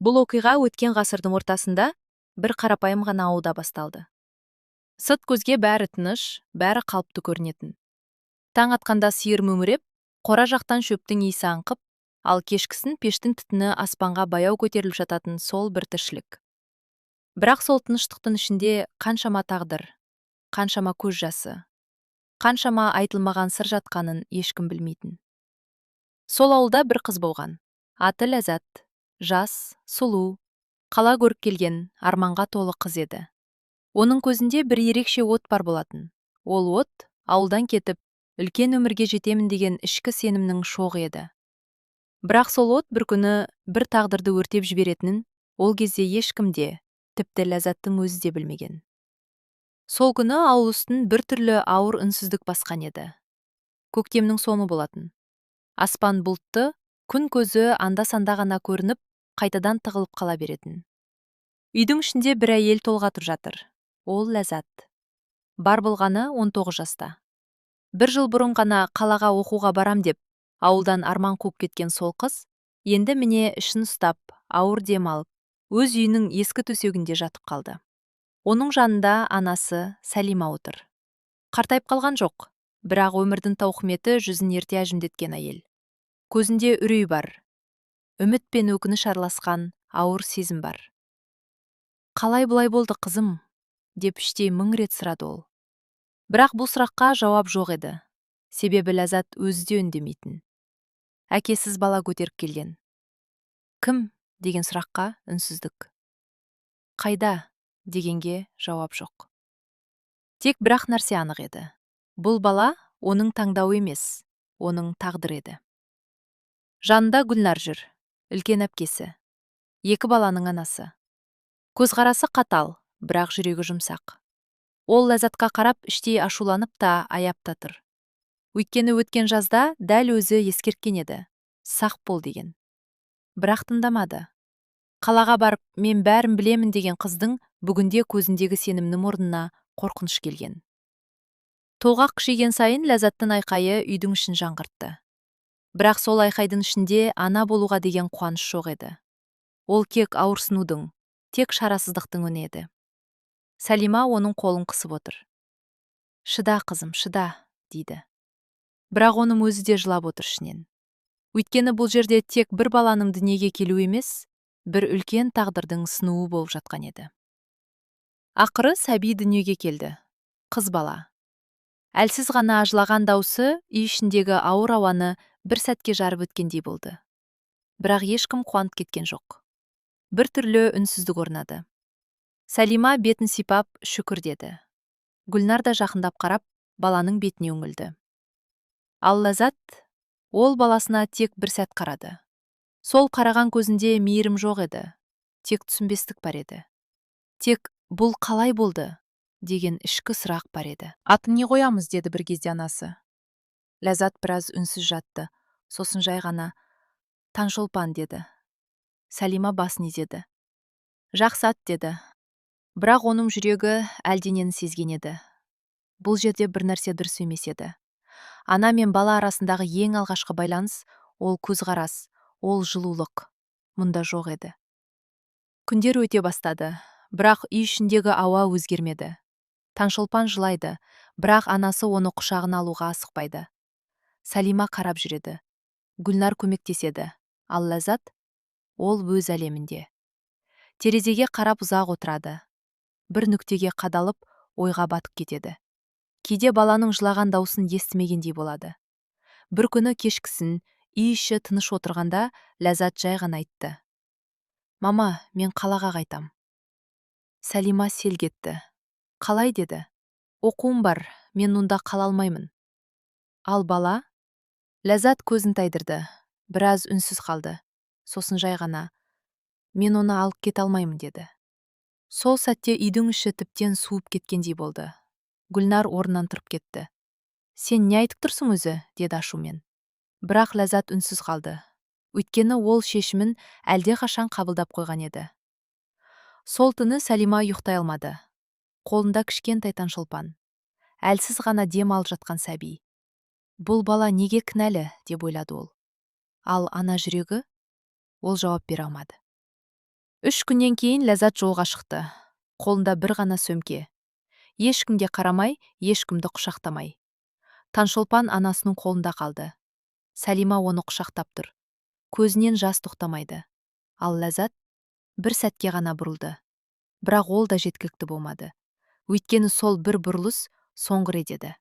Бұл оқиға өткен ғасырдың ортасында бір қарапайым ғана ауылда басталды. Сырт көзге бәрі тыныш, бәрі қалыпты көрінетін. Таң атқанда сиыр мөңіреп, қора жақтан шөптің иісі аңқып, ал кешкісін пештің түтіні аспанға баяу көтеріліп жататын сол бір тіршілік. Бірақ сол тыныштықтың ішінде қаншама тағдыр, қаншама көз жасы, қаншама айтылмаған сыр жатқанын ешкім білмейтін. Сол ауылда бір қыз болған. Аты Ләззат, жас, сұлу, қала көріп келген, арманға толы қыз еді. Оның көзінде бір ерекше от бар болатын. Ол от ауылдан кетіп, үлкен өмірге жетемін деген ішкі сенімнің шоғы еді. Бірақ сол от бір күні бір тағдырды өртеп жіберетінін ол кезде ешкім де, тіпті Ләззаттың өзі де білмеген. Сол күні ауыл үстін бір түрлі ауыр үнсіздік басқан еді. Көктемнің соңы болатын. Аспан бұлтты, күн көзі анда-санда ғана көрініп, қайтадан тығылып қала беретін. Үйдің ішінде бір әйел толғатып жатыр. Ол Ләззат. Бар болғаны 19 жаста. Бір жыл бұрын ғана қалаға оқуға барам деп, ауылдан арман қуып кеткен сол қыз, енді міне ішін ұстап, ауыр дем алып, өз үйінің ескі төсегінде жатып қалды. Оның жанында анасы Сәлима отыр. Қартайып қалған жоқ, бірақ өмірдің тауқыметі жүзін ерте әжімдеткен әйел. Көзінде үрей бар, үміт пен өкініш араласқан ауыр сезім бар. «Қалай бұлай болды, қызым?» деп іштей мың рет сұрады ол. Бірақ бұл сұраққа жауап жоқ еді. Себебі Ләззат өзі де үндемейтін. Әкесіз бала көтеріп келген. «Кім?» деген сұраққа үнсіздік. «Қайда?» дегенге жауап жоқ. Тек бірақ нәрсе анық еді. Бұл бала оның таңдауы емес, оның тағдыры еді. Жанында Гүлнар жүр, үлкен әпкесі. Екі баланың анасы. Көзқарасы қатал, бірақ жүрегі жұмсақ. Ол Ләззатқа қарап іштей ашуланып та, аяп та тұр. Өйткені өткен жазда дәл өзі ескерткен еді. Сақ бол деген. Бірақ тыңдамады. Қалаға барып, мен бәрін білемін деген қыздың бүгінде көзіндегі сенімнің орнына қорқыныш келген. Толғақ күшейген сайын Ләззаттың айқайы үйдің ішін жаңғыртты. Бірақ сол айқайдың ішінде ана болуға деген қуаныш жоқ еді. Ол кек ауырсынудың, тек шарасыздықтың үні еді. Сәлима оның қолын қысып отыр. «Шыда, қызым, шыда», дейді. Бірақ оның өзі де жылап отыр ішінен. Өйткені бұл жерде тек бір баланың дүниеге келуі емес, бір үлкен тағдырдың сынуы болып жатқан еді. Ақыры сәби дүниеге келді. Қыз бала. Әлсіз ғана ажылаған даусы үй ішіндегі ауыр ауаны бір сәтке жарып өткендей болды. Бірақ ешкім қуанып кеткен жоқ. Бір түрлі үнсіздік орнады. Сәлима бетін сипап шүкір деді. Гүлнар да жақындап қарап, баланың бетіне үңілді. Ал Ләззат, ол баласына тек бір сәт қарады. Сол қараған көзінде мейірім жоқ еді. Тек түсінбестік бар еді. Тек бұл қалай болды деген ішкі сұрақ бар еді. «Атын не қоямыз?» деді бір кезде анасы. Ләззат біраз үнсіз жатты. Сосын жай ғана «Таңшолпан» деді. Сәлима басын изеді. «Жақсы ат» деді. Бірақ оның жүрегі әлденені сезген еді. Бұл жерде бір нәрсе дұрыс емес еді. Ана мен бала арасындағы ең алғашқы байланыс, ол көзқарас, ол жылулық. Мұнда жоқ еді. Күндер өте бастады, бірақ үй ішіндегі ауа өзгермеді. Таңшолпан жылайды, бірақ анасы оны құшағына алуға асықпайды. Сәлима қарап жүреді. Гүлнар көмектеседі, ал Ләззат, ол өз әлемінде. Терезеге қарап ұзақ отырады. Бір нүктеге қадалып, ойға батып кетеді. Кейде баланың жылаған даусын естімегендей болады. Бір күні кешкісін үй іші тыныш отырғанда Ләззат жай ғана айтты. «Мама, мен қалаға қайтам». Сәлима селк етті. «Қалай?» деді. «Оқуым бар, мен онда қала алмаймын». Ал бала? Ләззат көзін тайдырды. Біраз үнсіз қалды. Сосын жай ғана «Мен оны алып кете алмаймын» деді. Сол сәтте үйдің іші тіптен суып кеткендей болды. Гүлнар орнынан тұрып кетті. «Сен не айтып тұрсың өзі?» деді ашумен. Бірақ Ләззат үнсіз қалды. Өйткені ол шешімін әлде қашан қабылдап қойған еді. Сол түні Сәлима ұйықтай алмады. Қолында кішкентай Таңшолпан. Әлсіз ғана дем алып жатқан сәби. Бұл бала неге кінәлі деп ойлады ол. Ал ана жүрегі? Ол жауап бере алмады. 3 күннен кейін Ләззат жолға шықты. Қолында бір ғана сөмке. Ешкімге қарамай, ешкімді құшақтамай. Таңшолпан анасының қолында қалды. Сәлима оны құшақтап тұр. Көзінен жас тоқтамайды. Ал Ләззат бір сәтке ғана бұрылды. Бірақ ол да жеткілікті болмады. Өйткені сол бір бұрылыс соңғы рет еді.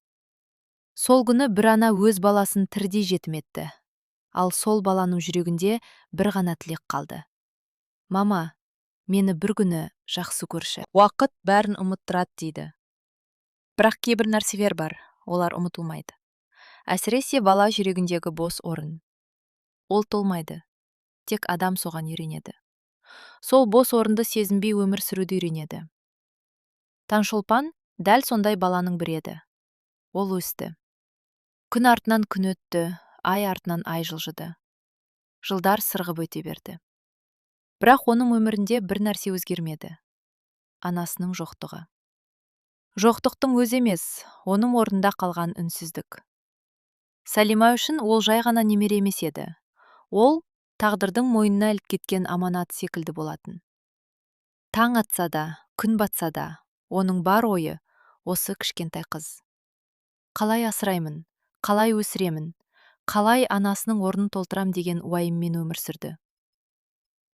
Сол күні бір ана өз баласын тірідей жетім етті. Ал сол баланың жүрегінде бір ғана тілек қалды. Мама, мені бір күні жақсы көрші. Уақыт бәрін ұмыттырады дейді. Бірақ кейбір нәрселер бар, олар ұмытылмайды. Әсіресе бала жүрегіндегі бос орын. Ол толмайды. Тек адам соған үйренеді. Сол бос орынды сезінбей өмір сүруді үйренеді. Таңшолпан дәл сондай баланың бірі еді. Ол өсті. Күн артынан күн өтті, ай артынан ай жылжыды. Жылдар сырғып өте берді. Бірақ оның өмірінде бір нәрсе өзгермеді. Анасының жоқтығы. Жоқтықтың өзі емес, оның орнында қалған үнсіздік. Сәлима үшін ол жай ғана немере емес еді. Ол тағдырдың мойнына іліп кеткен аманат секілді болатын. Таң атса да, күн батса да, оның бар ойы осы кішкентай қыз. Қалай асыраймын, қалай өсіремін, қалай анасының орнын толтырам деген уайыммен өмір сүрді.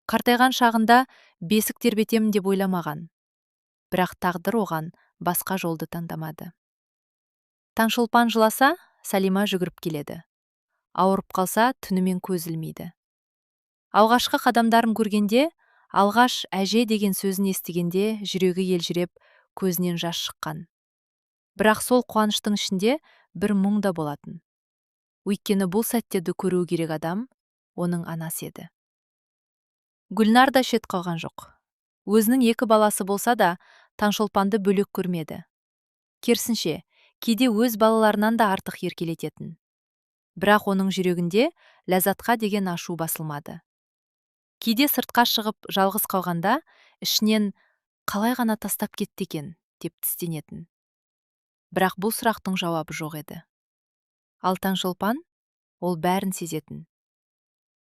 Қартайған шағында бесік тербетемін деп ойламаған. Бірақ тағдыр оған басқа жолды таңдамады. Таңшолпан жыласа, Сәлима жүгіріп келеді. Ауырып қалса, түнімен көз ілмейді. Алғашқы қадамдарын көргенде, алғаш әже деген сөзін естігенде жүрегі елжіреп, көзінен жас шыққан. Бірақ сол қуаныштың ішінде бір мұң да болатын. Өйткені бұл сәттерді көру керек адам оның анасы еді. Гүлнар да шет қалған жоқ. Өзінің 2 баласы болса да, Таңшолпанды бөлек көрмеді. Керісінше, кейде өз балаларынан да артық еркелететін. Бірақ оның жүрегінде Ләззатқа деген ашу басылмады. Кейде сыртқа шығып жалғыз қалғанда, ішінен қалай ғана тастап кетті екен деп тістенетін. Бірақ бұл сұрақтың жауабы жоқ еді. Ал Таңшолпан ол бәрін сезетін.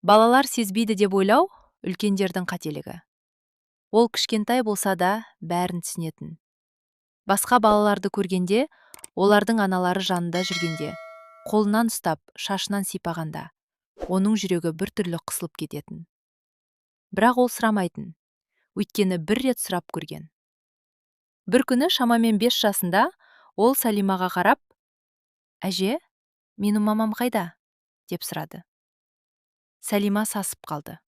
Балалар сезбейді деп ойлау үлкендердің қателігі. Ол кішкентай болса да бәрін түсінетін. Басқа балаларды көргенде, олардың аналары жанында жүргенде, қолынан ұстап, шашынан сипағанда, оның жүрегі бір түрлі қысылып кететін. Бірақ ол сұрамайтын, өйткені бір рет сұрап көрген. Бір күні шамамен 5 жасында ол Сәлимаға қарап, «Әже, менің мамам қайда?» деп сұрады. Сәлима сасып қалды.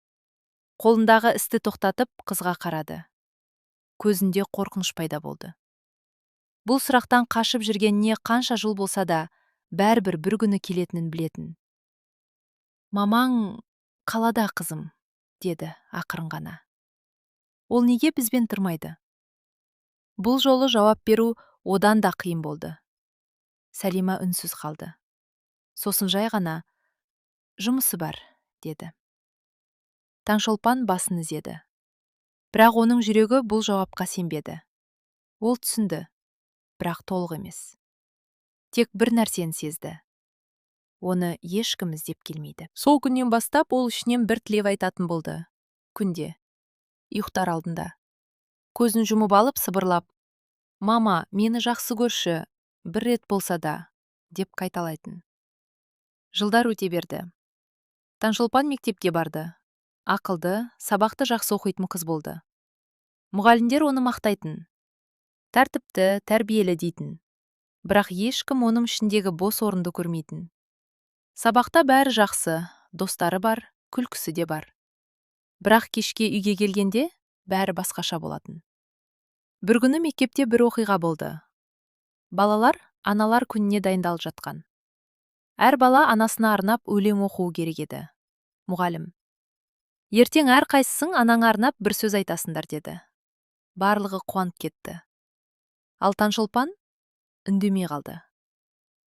Қолындағы істі тоқтатып қызға қарады. Көзінде қорқыныш пайда болды. Бұл сұрақтан қашып жүргеніне қанша жыл болса да, бәрібір бір күні келетінін білетін. «Мамаң қалада, қызым», деді ақырын ғана. «Ол неге бізбен тұрмайды?» Бұл жолы жауап беру одан да қиын болды. Сәлима үнсіз қалды. Сосын жай ғана «Жұмысы бар», деді. Таңшолпан басын изеді. Бірақ оның жүрегі бұл жауапқа сенбеді. Ол түсінді, бірақ толық емес. Тек бір нәрсені сезді. Оны ешкім іздеп келмейді. Сол күннен бастап ол ішінен бір тілек айтатын болды. Күнде, ұйықтар алдында. Көзін жұмып алып сыбырлап, «Мама, мені жақсы көрші, бір рет болса да», деп қайталайтын. Жылдар өте берді. Таңшолпан мектепке барды. Ақылды, сабақты жақсы оқитын қыз болды. Мұғалімдер оны мақтайтын. Тәртіпті, тәрбиелі дейтін. Бірақ ешкім оның ішіндегі бос орынды көрмейтін. Сабақта бәрі жақсы, достары бар, күлкісі де бар. Бірақ кешке үйге келгенде бәрі басқаша болатын. Бір күні мектепте бір оқиға болды. Балалар аналар күніне дайындалып жатқан. Әр бала анасына арнап өлең оқуы керек еді. Мұғалім: «Ертең әр қайсысың анаңа арнап бір сөз айтасыңдар», деді. Барлығы қуанып кетті. Ал Таңшолпан үндемей қалды.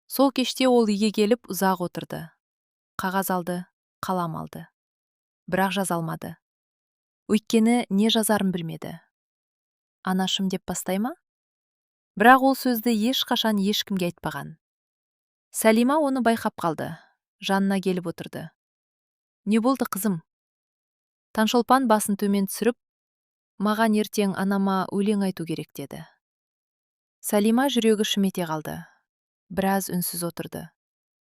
Сол кеште ол үйге келіп ұзақ отырды. Қағаз алды, қалам алды. Бірақ жаза алмады. Өйткені не жазарын білмеді. «Анашым» деп бастай ма? Бірақ ол сөзді ешқашан ешкімге айтпаған. Сәлима оны байқап қалды. Жанына келіп отырды. «Не болды, қызым?» Таңшолпан басын төмен түсіріп, Маған ертең анама өлең айту керек деді. Салима жүрегі шымете қалды. Біраз үнсіз отырды.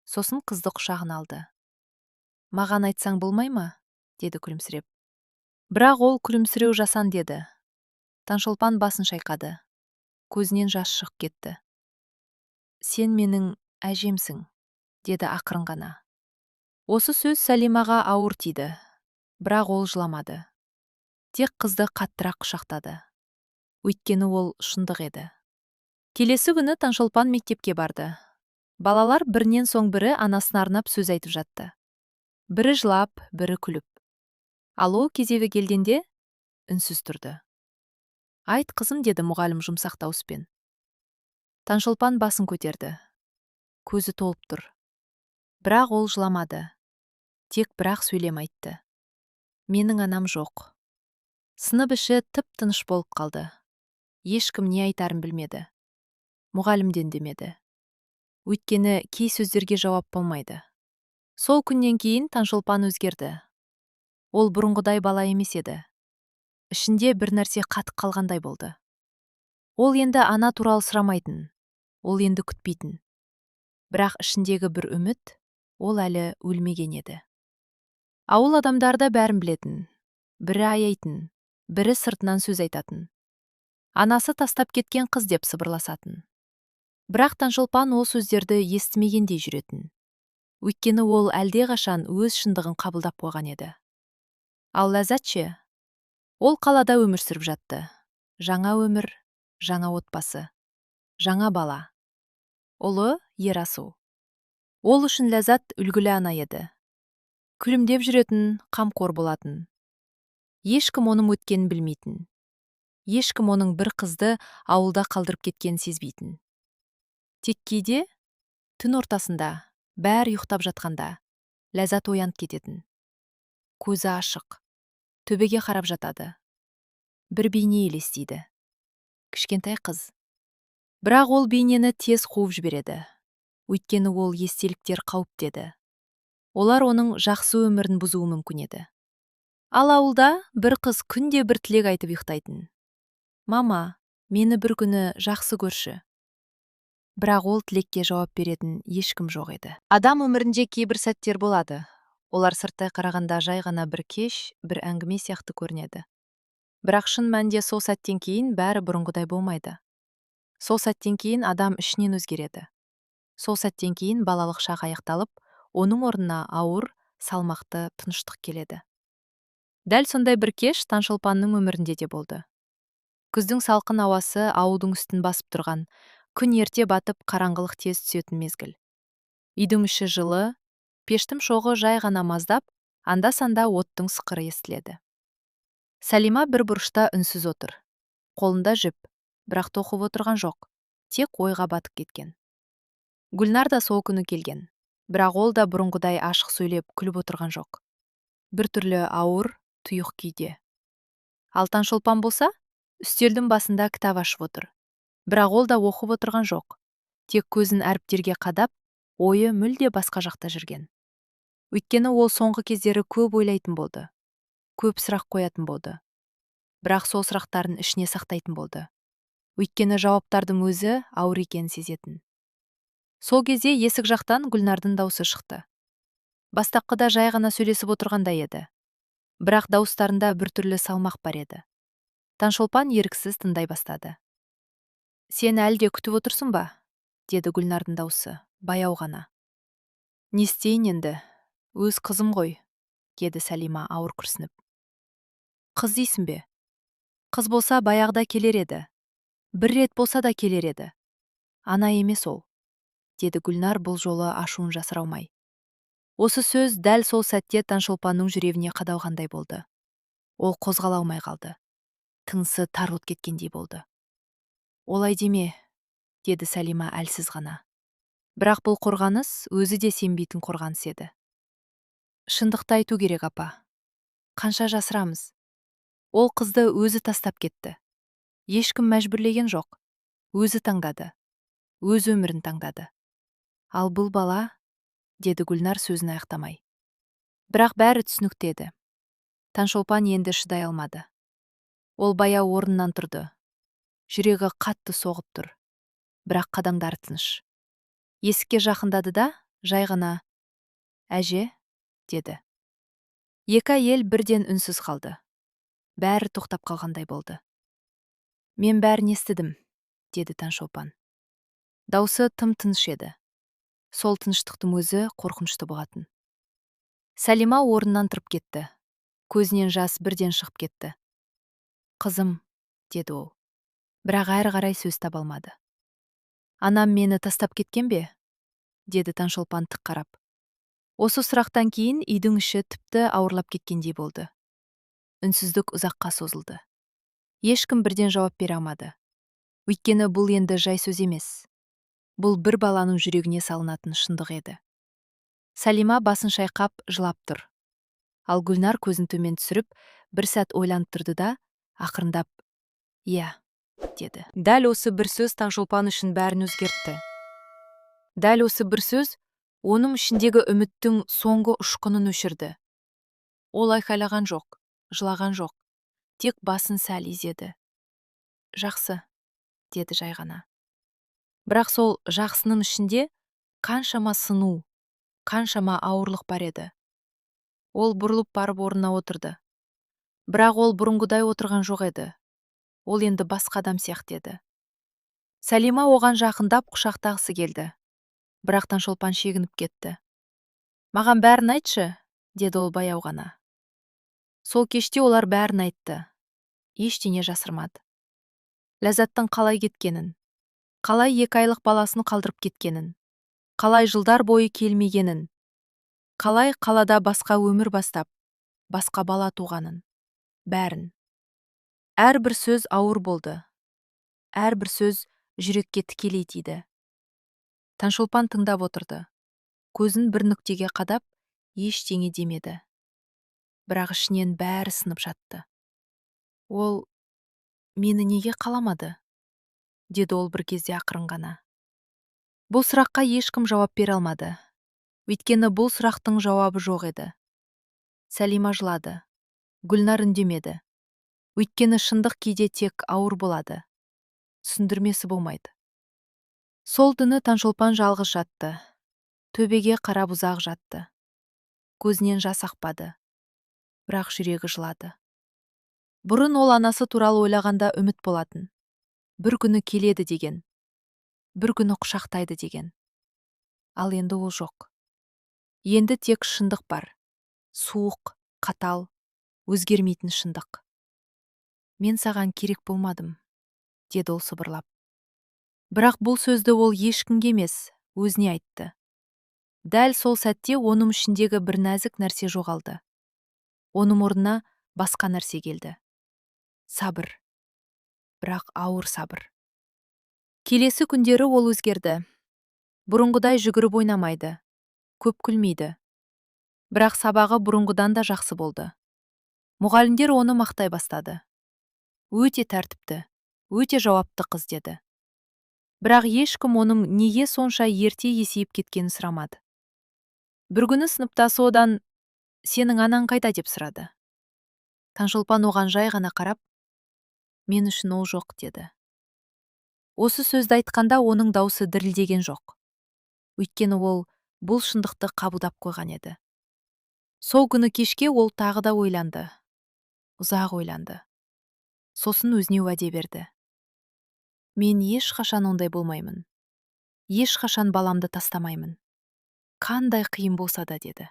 Сосын қызды құшағына алды. Маған айтсаң болмай ма? Деді күлімсіреп. Бірақ ол күлімсіреу жасан деді. Таңшолпан басын шайқады. Көзінен жас шығып кетті. Сен менің әжемсің, деді ақырын ғана. Осы сөз Салимаға ауыр тиді. Бірақ ол жыламады. Тек қызды қаттырақ құшақтады. Өйткені ол шындық еді. Келесі күні Таңшолпан мектепке барды. Балалар бірінен соң бірі анасына арнап сөз айтып жатты. Бірі жылап, бірі күліп. Ал ол кезегі келгенде үнсіз тұрды. Айт қызым, деді мұғалім жұмсақ дауыспен. Таңшолпан басын көтерді. Көзі толып тұр. Бірақ ол жыламады. Тек бірақ сөйлем айтты. Менің анам жоқ. Сынып іші тып-тыныш болып қалды. Ешкім не айтарын білмеді. Мұғалімден демеді. Өйткені кей сөздерге жауап болмайды. Сол күннен кейін Таңшолпан өзгерді. Ол бұрынғыдай бала емес еді. Ішінде бір нәрсе қатып қалғандай болды. Ол енді ана туралы сұрамайтын. Ол енді күтпейтін. Бірақ ішіндегі бір үміт, ол әлі өлмеген еді. Ауыл адамдарда бәрін білетін. Бірі аяйтын, бірі сыртынан сөз айтатын. Анасы тастап кеткен қыз деп сыбырласатын. Бірақ Таңшолпан ол сөздерді естімегендей жүретін. Өйткені ол әлдеқашан өз шындығын қабылдап қойған еді. Ал Ләззат ше? Ол қалада өмір сүріп жатты. Жаңа өмір, жаңа отбасы, жаңа бала. Ұлы Ерасу. Ол үшін Ләззат үлгілі ана еді. Күлімдеп жүретін, қамқор болатын. Ешкім оның өткенін білмейтін. Ешкім оның бір қызды ауылда қалдырып кеткенін сезбейтін. Тек кейде, түн ортасында, бәрі ұйықтап жатқанда, Ләззат оянып кететін. Көзі ашық, төбеге қарап жатады. Бір бейне елестейді. Кішкентай қыз. Бірақ ол бейнені тез қуып жібереді. Өйткені ол естеліктер қауіптеді. Олар оның жақсы өмірін бұзуы мүмкін еді. Ал ауылда бір қыз күнде бір тілек айтып ұйықтайтын. Мама, мені бір күні жақсы көрші. Бірақ ол тілекке жауап беретін ешкім жоқ еді. Адам өмірінде кейбір сәттер болады. Олар сырттай қарағанда жай ғана бір кеш, бір әңгіме сияқты көрінеді. Бірақ шын мәнінде сол сәттен кейін бәрі бұрынғыдай болмайды. Сол сәттен кейін адам ішінен өзгереді. Сол сәттен кейін балалық шақ аяқталып, оның орнына ауыр, салмақты тыныштық келеді. Дәл сондай бір кеш Таңшолпанның өмірінде де болды. Күздің салқын ауасы ауылдың үстін басып тұрған, күн ерте батып, қараңғылық тез түсетін мезгіл. Үйдің іші жылы, пештің шоғы жай ғана маздап, анда-санда оттың сықыры естіледі. Салима бір бұрышта үнсіз отыр. Қолында жіп, бірақ тоқып отырған жоқ, тек ойға батып кеткен. Гүлнар да сол күні келген, бірақ ол да бұрынғыдай ашық сөйлеп күліп отырған жоқ. Бір түрлі ауыр, тұйық күйде. Ал Таңшолпан болса, үстелдің басында кітап ашып отыр. Бірақ ол да оқып отырған жоқ. Тек көзін әріптерге қадап, ойы мүлде басқа жақта жүрген. Өйткені ол соңғы кездері көп ойлайтын болды. Көп сұрақ қоятын болды. Бірақ сол сұрақтарын ішіне сақтайтын болды. Өйткені жауаптардың өзі ауыр екенін сезетін. Сол кезде есік жақтан Гүлнардың даусы шықты. Бастапқыда жай ғана сөйлесіп отырғандай еді. Бірақ дауыстарында бір түрлі салмақ бар еді. Таңшолпан еріксіз тыңдай бастады. Сен әлде күтіп отырсың ба? Деді Гүлнардың даусы, баяу ғана. Не істейін енді? Өз қызым ғой, деді Салима ауыр күрсініп. Қыз дейсің бе? Қыз болса баяғыда келер еді. Бір рет болса да келер еді. Ана емес ол, деді Гүлнар бұл жолы ашуын жасыра алмай. Осы сөз дәл сол сәтте Таңшолпанның жүрегіне қадалғандай болды. Ол қозғала алмай қалды. Тынысы тарылып кеткендей болды. Олай деме, деді Салима әлсіз ғана. Бірақ бұл қорғаныс өзі де сенбейтін қорғаныс еді. Шындықты айту керек, апа. Қанша жасырамыз? Ол қызды өзі тастап кетті. Ешкім мәжбүрлеген жоқ. Өзі таңдады. Өз өмірін таңдады. Ал бұл бала, деді Гүлнар сөзін аяқтамай. Бірақ бәрі түсінікті еді. Таңшолпан енді шыдай алмады. Ол баяу орнынан тұрды. Жүрегі қатты соғып тұр. Бірақ қадамдары тыныш. Есікке жақындады да, жай ғана «Әже?» деді. Екі әйел бірден үнсіз қалды. Бәрі тоқтап қалғандай болды. «Мен бәрін естідім», деді Таңшолпан. Даусы тым тыныш еді. Сол тыныштықтың өзі қорқынышты болатын. Сәлима орнынан тұрып кетті. Көзінен жас бірден шығып кетті. «Қызым», деді ол. Бірақ әрі қарай сөз таба алмады. «Анам мені тастап кеткен бе?» деді Таңшолпан тік қарап. Осы сұрақтан кейін үйдің іші тіпті ауырлап кеткендей болды. Үнсіздік ұзаққа созылды. Ешкім бірден жауап бере алмады. Өйткені бұл енді жай сөз емес. Бұл бір баланың жүрегіне салынатын шындық еді. Сәлима басын шайқап жылап тұр. Ал Гүлнар көзін төмен түсіріп, бір сәт ойланып тұрды да, ақырындап «Иә», деді. Дәл осы бір сөз Таңшолпан үшін бәрін өзгертті. Дәл осы бір сөз оның ішіндегі үміттің соңғы ұшқынын өшірді. Ол айқайлаған жоқ, жылаған жоқ, тек басын сәл изеді. «Жақсы», деді жай ғана. Бірақ сол жақсының ішінде қаншама сыну, қаншама ауырлық бар еді. Ол бұрылып барып орнына отырды. Бірақ ол бұрынғыдай отырған жоқ еді. Ол енді басқа адам сияқты еді. Сәлима оған жақындап құшақтағысы келді. Бірақ Таңшолпан шегініп кетті. «Маған бәрін айтшы», деді ол баяу ғана. Сол кеште олар бәрін айтты. Ештеңе жасырмады. Ләззаттың қалай кеткенін, қалай 2 айлық баласын қалдырып кеткенін, қалай жылдар бойы келмегенін, қалай қалада басқа өмір бастап, басқа бала туғанын, бәрін. Әрбір сөз ауыр болды. Әрбір сөз жүрекке тікелей тиді. Таңшолпан тыңдап отырды. Көзін бір нүктеге қадап, ештеңе демеді. Бірақ ішінен бәрі сынып жатты. Ол «Мені неге қаламады?» деді ол бір кезде ақырын ғана. Бұл сұраққа ешкім жауап бере алмады. Өйткені бұл сұрақтың жауабы жоқ еді. Сәлима жылады. Гүлнар үндемеді. Өйткені шындық кейде тек ауыр болады. Түсіндірмесі болмайды. Сол түні Таңшолпан жалғыз жатты. Төбеге қарап ұзақ жатты. Көзінен жас ақпады. Бірақ жүрегі жылады. Бұрын ол анасы туралы ойлағанда үміт болатын. Бір күні келеді деген. Бір күні құшақтайды деген. Ал енді ол жоқ. Енді тек шындық бар. Суық, қатал, өзгермейтін шындық. «Мен саған керек болмадым», деді ол сыбырлап. Бірақ бұл сөзді ол ешкімге емес, өзіне айтты. Дәл сол сәтте оның ішіндегі бір нәзік нәрсе жоғалды. Оның орнына басқа нәрсе келді. Сабыр. Бірақ ауыр сабыр. Келесі күндері ол өзгерді. Бұрынғыдай жүгіріп ойнамайды. Көп күлмейді. Бірақ сабағы бұрынғыдан да жақсы болды. Мұғалімдер оны мақтай бастады. Өте тәртіпті, өте жауапты қыз деді. Бірақ ешкім оның неге сонша ерте есейіп кеткенін сұрамады. Бір күні сыныптасы одан «Сенің анаң қайда?» деп сұрады. Таңшолпан оған жай ғана қарап, «Мен үшін ол жоқ», деді. Осы сөзді айтқанда оның даусы дірілдеген жоқ. Өйткені ол бұл шындықты қабылдап қойған еді. Сол күні кешке ол тағы да ойланды. Ұзақ ойланды. Сосын өзіне уәде берді. «Мен ешқашан ондай болмаймын. Ешқашан баламды тастамаймын. Қандай қиын болса да», деді.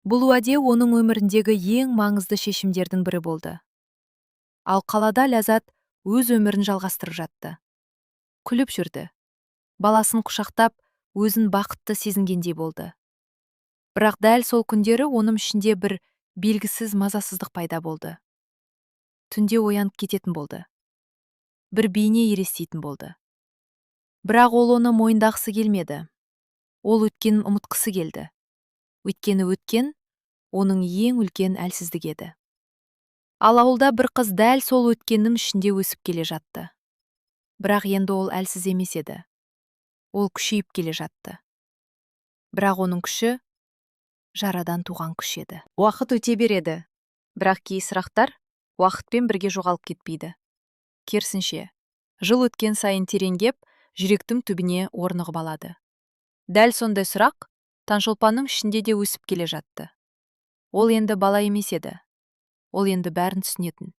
Бұл уәде оның өміріндегі ең маңызды шешімдердің бірі болды. Ал қалада Ләззат өз өмірін жалғастырып жатты. Күліп жүрді. Баласын құшақтап, өзін бақытты сезінгендей болды. Бірақ дәл сол күндері оның ішінде бір белгісіз мазасыздық пайда болды. Түнде оянып кететін болды. Бір бейне елестейтін болды. Бірақ ол оны мойындағысы келмеді. Ол өткенін ұмытқысы келді. Өйткені өткен оның ең үлкен әлсіздік еді. Ал ауылда бір қыз дәл сол өткеннің ішінде өсіп келе жатты. Бірақ енді ол әлсіз емес еді. Ол күшейіп келе жатты. Бірақ оның күші жарадан туған күш еді. Уақыт өте береді. Бірақ кей сұрақтар уақытпен бірге жоғалып кетпейді. Керісінше, жыл өткен сайын тереңдеп, жүректің түбіне орнығып алады. Дәл сондай сұрақ Таңшолпанның ішінде де өсіп келе жатты. Ол енді бала емес еді. Ол енді бәрін түсінетін.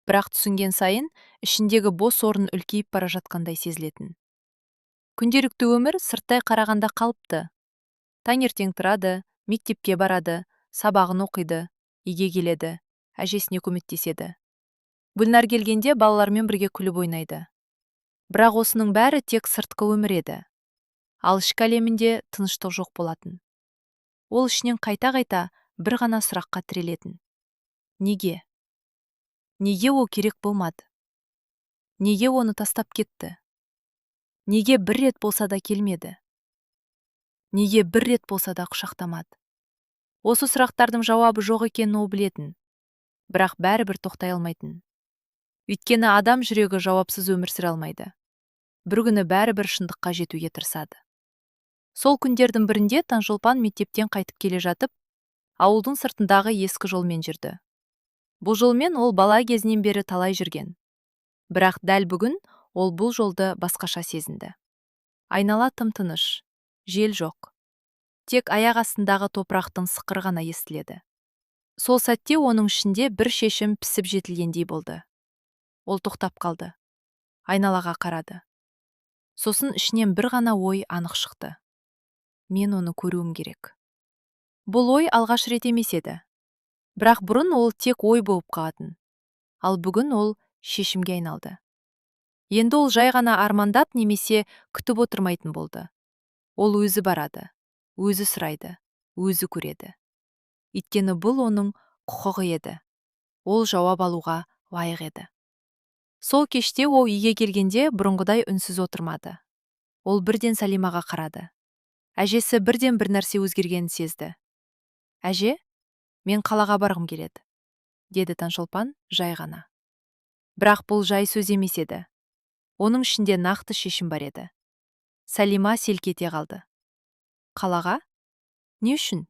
Бірақ түсінген сайын ішіндегі бос орын үлкейіп бара жатқандай сезілетін. Күнделікті өмір сырттай қарағанда қалыпты. Таңертең тұрады, мектепке барады, сабағын оқиды, үйге келеді, әжесіне көмектеседі. Гүлнар келгенде балалармен бірге күліп ойнайды. Бірақ осының бәрі тек сыртқы өмір еді. Ал ішкі әлемінде тыныштық жоқ болатын. Ол ішінен қайта-қайта бір ғана сұраққа тірелетін. Неге? Неге ол керек болмады? Неге оны тастап кетті? Неге бір рет болса да келмеді? Неге бір рет болса да құшақтамады? Осы сұрақтардың жауабы жоқ екенін ол білетін. Бірақ бәрібір тоқтай алмайтын. Өйткені адам жүрегі жауапсыз өмір сүре алмайды. Бір күні бәрібір шындыққа жетуге тырысады. Сол күндердің бірінде Таңшолпан мектептен қайтып келе жатып, ауылдың сыртындағы ескі жолмен жүрді. Бұл жолмен ол бала кезінен бері талай жүрген. Бірақ дәл бүгін ол бұл жолды басқаша сезінді. Айнала тым-тыныш, жел жоқ. Тек аяқ астындағы топырақтың сықыры ғана естіледі. Сол сәтте оның ішінде бір шешім пісіп жетілгендей болды. Ол тоқтап қалды. Айналаға қарады. Сосын ішінен бір ғана ой анық шықты. Мен оны көруім керек. Бұл ой алғаш рет емес еді. Бірақ бұрын ол тек ой болып қалатын. Ал бүгін ол шешімге айналды. Енді ол жай ғана армандап немесе күтіп отырмайтын болды. Ол өзі барады, өзі сұрайды, өзі көреді. Өйткені бұл оның құқығы еді. Ол жауап алуға лайық еді. Сол кеште ол үйге келгенде бұрынғыдай үнсіз отырмады. Ол бірден Салимаға қарады. Әжесі бірден бір нәрсе өзгергенін сезді. Әже, мен қалаға барғым келеді, деді Таңшолпан жай ғана. Бірақ бұл жай сөз емес еді. Оның ішінде нақты шешім бар еді. Салима селк ете қалды. Қалаға? Не үшін?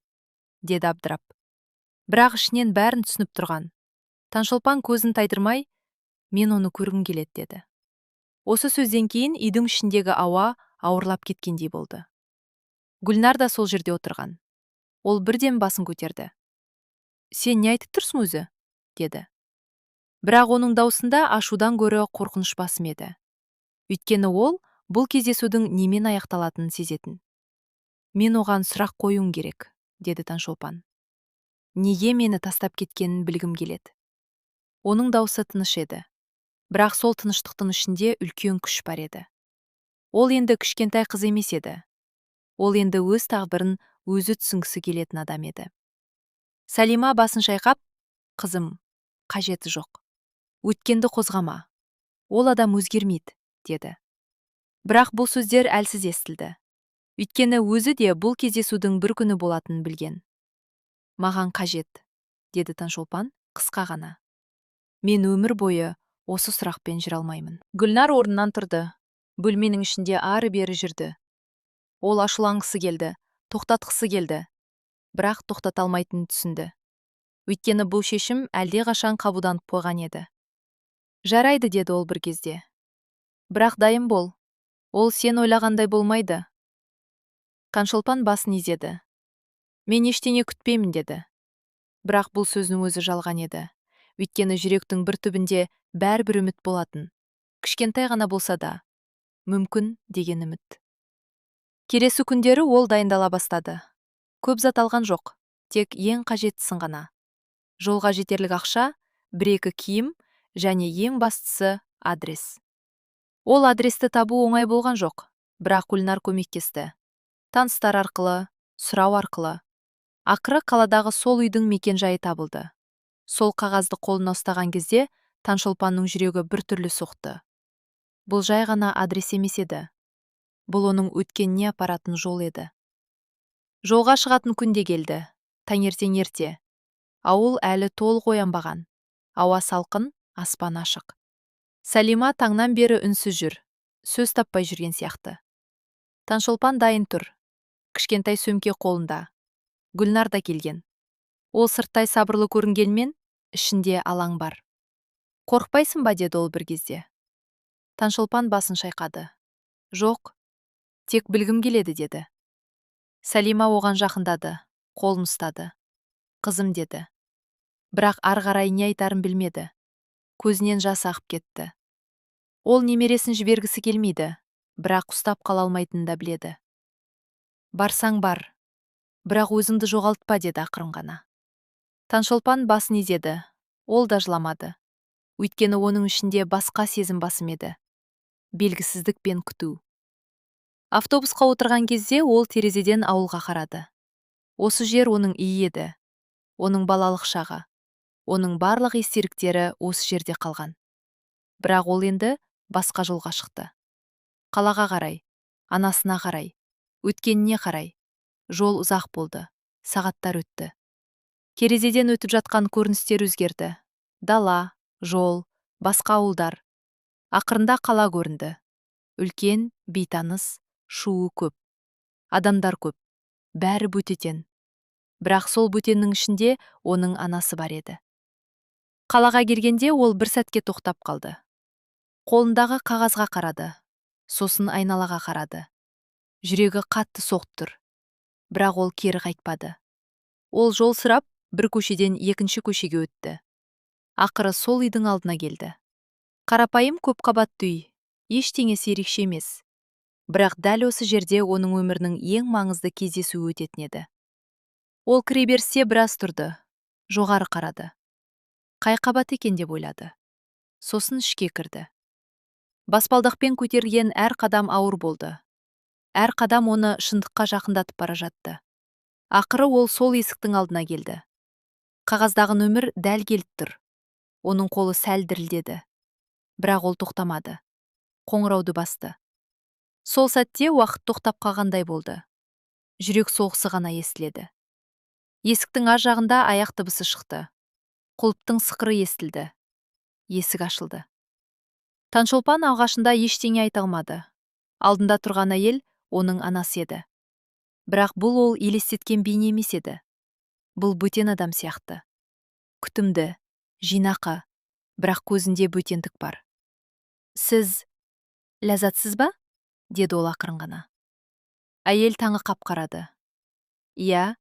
Деді абдырап. Бірақ ішінен бәрін түсініп тұрған. Таңшолпан көзін тайдырмай, мен оны көргім келеді деді. Осы сөзден кейін үйдің ішіндегі ауа ауырлап кеткендей болды. Гүлнар да сол жерде отырған. Ол бірден басын көтерді. Сен не айтып тұрсың өзі? Деді. Бірақ оның даусында ашудан гөрі қорқыныш басым еді. Өйткені ол бұл кездесудің немен аяқталатынын сезетін. Мен оған сұрақ қоюым керек, деді Таңшолпан. Неге мені тастап кеткенін білгім келеді. Оның даусы тыныш еді. Бірақ сол тыныштықтың ішінде үлкен күш бар еді. Ол енді кішкентай қыз емес еді. Ол енді өз тағдырын өзі түсінгісі келетін адам еді. Салима басын шайқап, қызым, қажеті жоқ. Өткенді қозғама. Ол адам өзгермейді, деді. Бірақ бұл сөздер әлсіз естілді. Өйткені өзі де бұл кездесудің бір күні болатынын білген. Маған қажет, деді Таңшолпан қысқа ғана. Мен өмір бойы осы сұрақпен жүре алмаймын. Гүлнар орнынан тұрды. Бөлменің ішінде ары-бері жүрді. Ол ашуланғысы келді, тоқтатқысы келді. Бірақ тоқтата алмайтынын түсінді. Өйткені бұл шешім әлдеқашан қабылданып қойған еді. Жарайды, деді ол бір кезде. Бірақ дайын бол. Ол сен ойлағандай болмайды. Таңшолпан басын изеді. Мен ештеңе күтпеймін, деді. Бірақ бұл сөздің өзі жалған еді. Өйткені жүректің бір түбінде бәрібір үміт болатын. Кішкентай ғана болса да, мүмкін деген үміт. Келесі күндері ол дайындала бастады. Көп зат алған жоқ, тек ең қажеттісін ғана. Жолға жетерлік ақша, бір-екі киім және ең бастысы адрес. Ол адресті табу оңай болған жоқ, бірақ Гүлнар көмектесті. Таныстар арқылы, сұрау арқылы. Ақыры қаладағы сол үйдің мекен-жайы табылды. Сол қағазды қолына ұстаған кезде Таңшолпанның жүрегі біртүрлі соқты. Бұл жай ғана адрес емес еді. Бұл оның өткеніне апаратын жол еді. Жолға шығатын күн де келді. Таңертең ерте. Ауыл әлі толық оянбаған. Ауа салқын, аспан ашық. Салима таңнан бері үнсіз жүр. Сөз таппай жүрген сияқты. Таңшолпан дайын тұр. Кішкентай сөмке қолында. Гүлнар да келген. Ол сырттай сабырлы көрінгенмен, ішінде алаң бар. Қорықпайсың ба, деді ол бір кезде. Таңшолпан басын шайқады. Жоқ, тек білгім келеді, деді. Сәлима оған жақындады, қолын ұстады. Қызым, деді. Бірақ ары қарай не айтарын білмеді. Көзінен жас ағып кетті. Ол немересін жібергісі келмейді, бірақ ұстап қала алмайтынын да біледі. Барсаң бар, бірақ өзіңді жоғалтпа, деді ақырын ғана. Таңшолпан басын изеді, ол да жыламады. Өйткені оның ішінде басқа сезім басым еді. Белгісіздік пен күту. Автобусқа отырған кезде ол терезеден ауылға қарады. Осы жер оның үйі еді, оның балалық шағы, оның барлық естеліктері осы жерде қалған. Бірақ ол енді басқа жолға шықты. Қалаға қарай, анасына қарай, өткеніне қарай. Жол ұзақ болды, сағаттар өтті. Терезеден өтіп жатқан көріністер өзгерді. Дала, жол, басқа ауылдар. Ақырында қала көрінді. Үлкен, бейтаныс, шуы көп. Адамдар көп, бәрі бөтетен. Бірақ сол бөтеннің ішінде оның анасы бар еді. Қалаға келгенде ол бір сәтке тоқтап қалды. Қолындағы қағазға қарады, сосын айналаға қарады. Жүрегі қатты соғып тұр. Бірақ ол кері қайтпады. Ол жол сұрап, бір көшеден екінші көшеге өтті. Ақыры сол үйдің алдына келді. Қарапайым көп қабатты үй, ештеңесі ерекше емес. Бірақ дәл осы жерде оның өмірінің ең маңызды кездесуі өтетін еді. Ол кіре берсе біраз тұрды, жоғары қарады. Қай қабат екен деп ойлады. Сосын ішке кірді. Баспалдақпен көтерілген әр қадам ауыр болды. Әр қадам оны шындыққа жақындатып бара жатты. Ақыры ол сол есіктің алдына келді. Қағаздағы нөмір дәл келіп тұр. Оның қолы сәл дірілдеді. Бірақ ол тоқтамады. Қоңырауды басты. Сол сәтте уақыт тоқтап қалғандай болды. Жүрек соғысы ғана естіледі. Есіктің ар жағында аяқ дыбысы шықты. Құлыптың сықыры естілді. Есік ашылды. Таңшолпан алғашында ештеңе айта алмады. Алдында тұрған әйел оның анасы еді. Бірақ бұл ол елестеткен бейне емес еді. Бұл бөтен адам сияқты. Күтімді, жинақы, бірақ көзінде бөтендік бар. Сіз ләззатсыз ба? Деді ол ақырын ғана. Әйел таңы қап-қарады. Иә,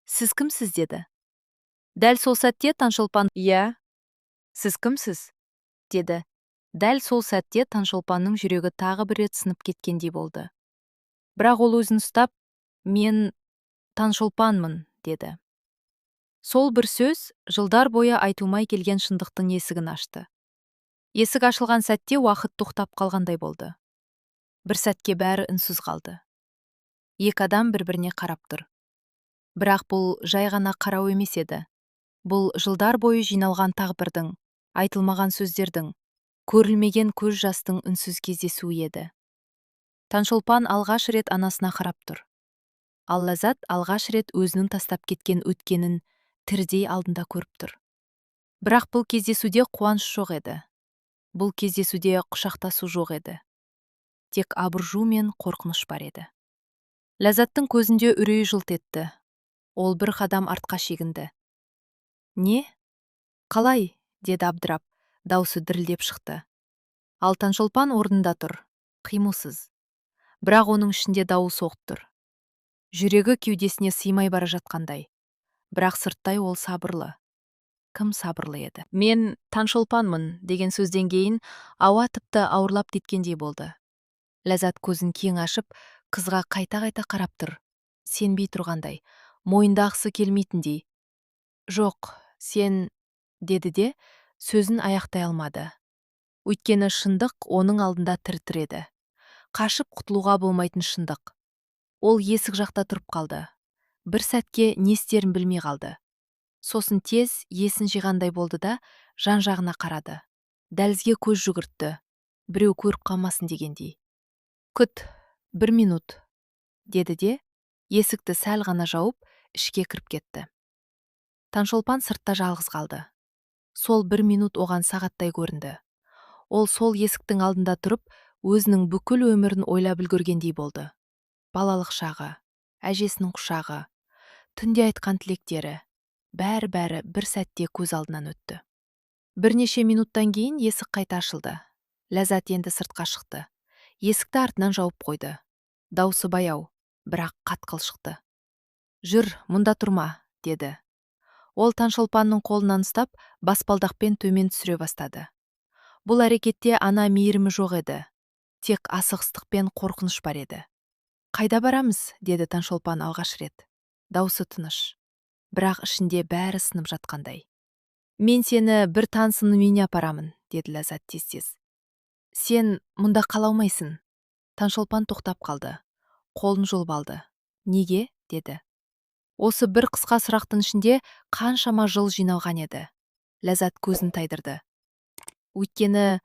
сіз кімсіз? Деді. Дәл сол сәтте Таңшолпан «Иә, сіз кімсіз?» деді. Дәл сол сәтте Таңшолпанның жүрегі тағы бір рет сынып кеткендей болды. Бірақ ол өзін ұстап, «Мен Таңшолпанмын», деді. Сол бір сөз жылдар бойы айтылмай келген шындықтың есігін ашты. Есік ашылған сәтте уақыт тоқтап қалғандай болды. Бір сәтке бәрі үнсіз қалды. Екі адам бір-біріне қарап тұр. Бірақ бұл жай ғана қарау емес еді. Бұл жылдар бойы жиналған тағдырдың, айтылмаған сөздердің, көрілмеген көз жастың үнсіз кездесуі еді. Таңшолпан алғаш рет анасына қарап тұр. Ал Ләззат алғаш рет өзінің тастап кеткен өткенін тірідей алдында көріп тұр. Бірақ бұл кездесуде қуаныш жоқ еді. Бұл кездесуде құшақтасу жоқ еді. Тек абыржу мен қорқыныш бар еді. Ләззаттың көзінде үрей жылт етті. Ол бір қадам артқа шегінді. «Не? Қалай?» деді абдырап, даусы дірілдеп шықты. Ал Таңшолпан орнында тұр, қимылсыз. Бірақ оның ішінде дауыл соғып тұр. Жүрегі кеудесіне сыймай бара жатқандай. Бірақ сырттай ол сабырлы. Кім сабырлы еді? «Мен Таңшолпанмын» деген сөзден кейін ауа тіпті ауырлап кеткендей болды. Ләззат көзін кең ашып, қызға қайта-қайта қарап тұр. Сенбей тұрғандай, мойындағысы келмейтіндей. «Жоқ, сен...» деді де, сөзін аяқтай алмады. Өйткені шындық оның алдында тір-тір еді. Қашып құтылуға болмайтын шындық. Ол есік жақта тұрып қалды. Бір сәтке не істерін білмей қалды. Сосын тез есін жиғандай болды да, жан-жағына қарады. Дәлізге көз жүгіртті. Біреу көріп қалмасын дегендей. «Күт, 1 минут», деді де, есікті сәл ғана жауып, ішке кіріп кетті. Таңшолпан сыртта жалғыз қалды. Сол 1 минут оған сағаттай көрінді. Ол сол есіктің алдында тұрып, өзінің бүкіл өмірін ойлап үлгергендей болды. Балалық шағы, әжесінің құшағы, түнде айтқан тілектері, бәрі бір сәтте көз алдынан өтті. Бірнеше минуттан кейін есік қайта ашылды. Ләззат енді сыртқа шықты. Есікті артынан жауып қойды. Даусы баяу, бірақ қатқыл шықты. «Жүр, мұнда тұрма», деді. Ол Таңшолпанның қолынан ұстап, баспалдақпен төмен түсіре бастады. Бұл әрекетте ана мейірімі жоқ еді. Тек асығыстық пен қорқыныш бар еді. «Қайда барамыз?» деді Таңшолпан алғаш рет. Даусы тыныш, бірақ ішінде бәрі сынып жатқандай. «Мен сені бір танысымның үйіне апарамын», деді Ләззат тез-тез. «Сен мұнда қала алмайсың». Таңшолпан тоқтап қалды. Қолын жұлып алды. «Неге?» деді. Осы бір қысқа сұрақтың ішінде қаншама жыл жиналған еді. Ләззат көзін тайдырды. Өйткені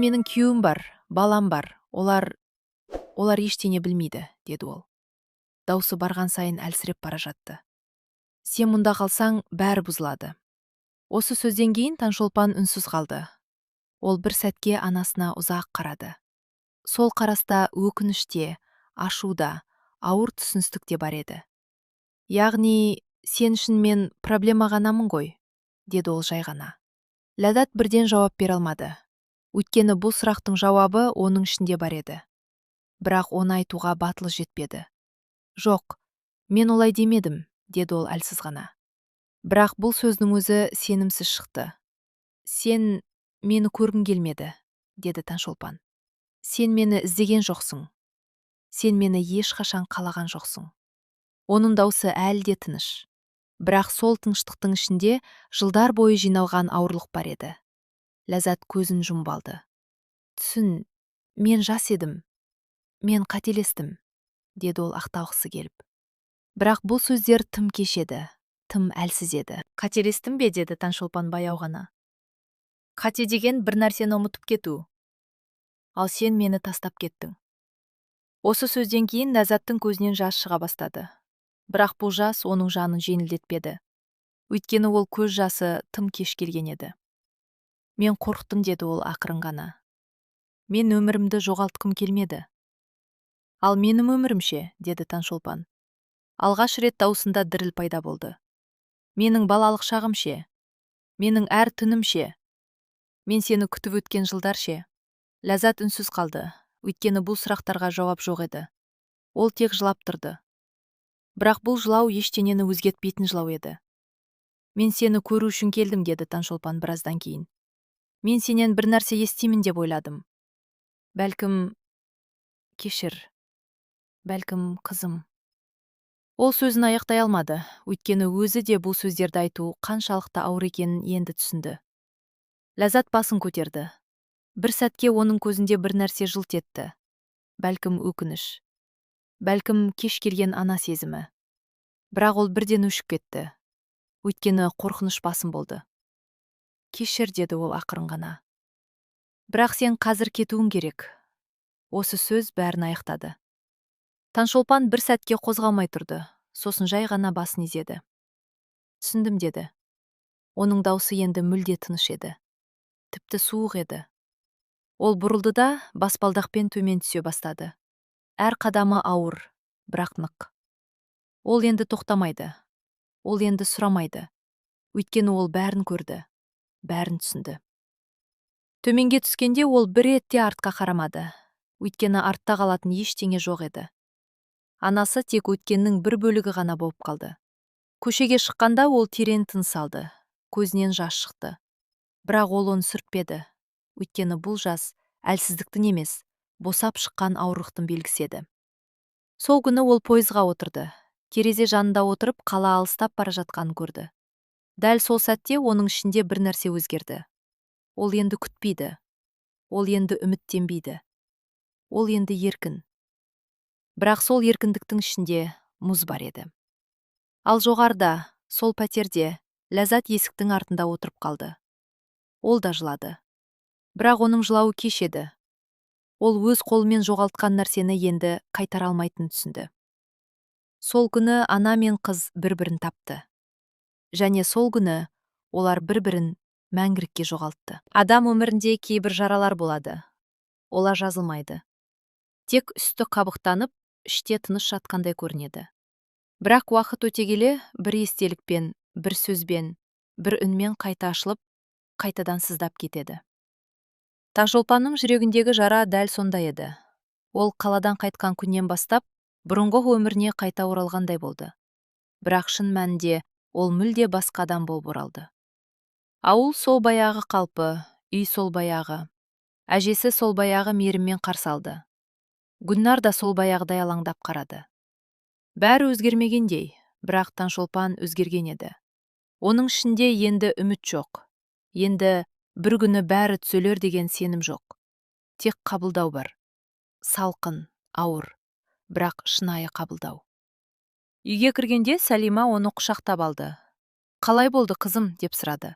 менің күйеуім бар, балам бар. Олар ештеңе білмейді», деді ол. Даусы барған сайын әлсіреп бара жатты. «Сен мұнда қалсаң, бәрі бұзылады». Осы сөзден кейін Таңшолпан үнсіз қалды. Ол бір сәтке анасына ұзақ қарады. Сол қараста өкініште, ашуда, ауыр түсіністікте бар еді. «Яғни, сен үшін мен проблема ғанамын ғой», деді ол жай ғана. Ләззат бірден жауап бере алмады. Өйткені бұл сұрақтың жауабы оның ішінде бар еді. Бірақ оны айтуға батылы жетпеді. «Жоқ, мен олай демедім», деді ол әлсіз ғана. Бірақ бұл сөздің өзі сенімсіз шықты. «Сен мені көргің келмеді», деді Таңшолпан. «Сен мені іздеген жоқсың. Сен мені ешқашан қалаған жоқсың». Оның даусы әлі де тыныш. Бірақ сол тыныштықтың ішінде жылдар бойы жиналған ауырлық бар еді. Ләззат көзін жұмып алды. «Түсін, мен жас едім. Мен қателестім», деді ол ақталғысы келіп. Бірақ бұл сөздер тым кеш еді, тым әлсіз еді. «Қателестім бе?» деді Таңшолпан баяу ғана. «Қате деген бір нәрсені ұмытып кету. Ал сен мені тастап кеттің». Осы сөзден кейін Ләззаттың көзінен жас шыға бастады. Бірақ бұл жас оның жанын жеңілдетпеді. Өйткені ол көз жасы тым кеш келген еді. «Мен қорықтым», деді ол ақырын ғана. «Мен өмірімді жоғалтқым келмеді». «Ал менің өмірімше?» деді Таңшолпан. Алғаш рет даусында діріл пайда болды. «Менің балалық шағым ше? Менің әр түнім ше? Мен сені күтіп өткен жылдар ше?» Ләззат үнсіз қалды, өйткені бұл сұрақтарға жауап жоқ еді. Ол тек жылап тұрды. Бірақ бұл жылау ештеңені өзгертпейтін жылау еді. «Мен сені көру үшін келдім», деді Таңшолпан біраздан кейін. «Мен сенен бір нәрсе естимін деп ойладым. Бәлкім, кешір. Бәлкім, қызым». Ол сөзін аяқтай алмады, өйткені өзі де бұл сөздерді айту қаншалықты ауыр екенін енді түсінді. Ләззат басын көтерді. Бір сәтке оның көзінде бір нәрсе жылт етті. Бәлкім өкініш. Бәлкім кеш келген ана сезімі. Бірақ ол бірден өшіп кетті. Өйткені қорқыныш басым болды. «Кешір», деді ол ақырын ғана. «Бірақ сен қазір кетуің керек». Осы сөз бәрін аяқтады. Таңшолпан бір сәтке қозғалмай тұрды, сосын жай ғана басын изеді. «Түсіндім», деді. Оның даусы енді мүлде тыныш еді. Тіпті суық еді. Ол бұрылды да баспалдақпен төмен түсе бастады. Әр қадамы ауыр, бірақ нық. Ол енді тоқтамайды. Ол енді сұрамайды. Өйткені ол бәрін көрді, бәрін түсінді. Төменге түскенде ол бір ретте артқа қарамады. Өйткені артта қалатын ештеңе жоқ еді. Анасы тек өткеннің бір бөлігі ғана болып қалды. Көшеге шыққанда ол терең тыныс алды. Көзінен жас шықты. Бірақ ол оны сүртпеді. Өйткені бұл жас әлсіздіктің емес, босап шыққан ауырлықтың белгісі еді. Сол күні ол пойызға отырды. Терезе жанында отырып қала алыстап бара жатқанын көрді. Дәл сол сәтте оның ішінде бір нәрсе өзгерді. Ол енді күтпейді. Ол енді үміттенбейді. Ол енді еркін. Бірақ сол еркіндіктің ішінде мұз бар еді. Ал жоғарда, сол пәтерде, Ләззат есіктің артында отырып қалды. Ол да жылады. Бірақ оның жылауы кеш еді. Ол өз қолымен жоғалтқан нәрсені енді қайтара алмайтынын түсінді. Сол күні ана мен қыз бір-бірін тапты. Және сол күні олар бір-бірін мәңгілікке жоғалтты. Адам өмірінде кейбір жаралар болады. Олар жазылмайды. Тек үсті қабықтанып, іште тыныш жатқандай көрінеді. Бірақ уақыт өте келе бір естелікпен, бір сөзбен, бір үнмен қайта ашылып, қайтадан сыздап кетеді. Таңшолпанның жүрегіндегі жара дәл сондай еді. Ол қаладан қайтқан күннен бастап бұрынғы өміріне қайта оралғандай болды. Бірақ шын мәнінде ол мүлде басқа адам болып оралды. Ауыл сол баяғы қалпы, үй сол баяғы, әжесі сол баяғы мейіріммен қарсы алды. Гүлнар да сол баяғыдай алаңдап қарады. Бәрі өзгермегендей, бірақ Таңшолпан өзгерген еді. Оның ішінде енді үміт жоқ. Енді бір күні бәрі түзелер деген сенім жоқ. Тек қабылдау бар. Салқын, ауыр, бірақ шынайы қабылдау. Үйге кіргенде Сәлима оны құшақтап алды. «Қалай болды, қызым?» деп сұрады.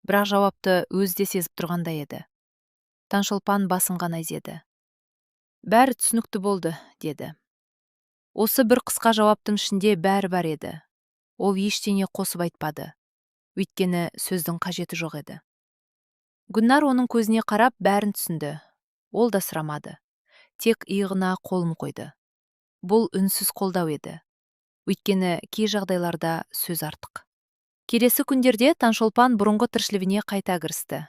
Бірақ жауапты өзі де сезіп тұрғандай еді. Таңшолпан басын ғана изеді. «Бәрі түсінікті болды», деді. Осы бір қысқа жауаптың ішінде бәрі бар еді. Ол ештеңе қосып айтпады. Өйткені сөздің қажеті жоқ еді. Гүлнар оның көзіне қарап бәрін түсінді. Ол да сұрамады. Тек иығына қолын қойды. Бұл үнсіз қолдау еді. Өйткені кей жағдайларда сөз артық. Келесі күндерде Таңшолпан бұрынғы тіршілігіне қайта кірісті.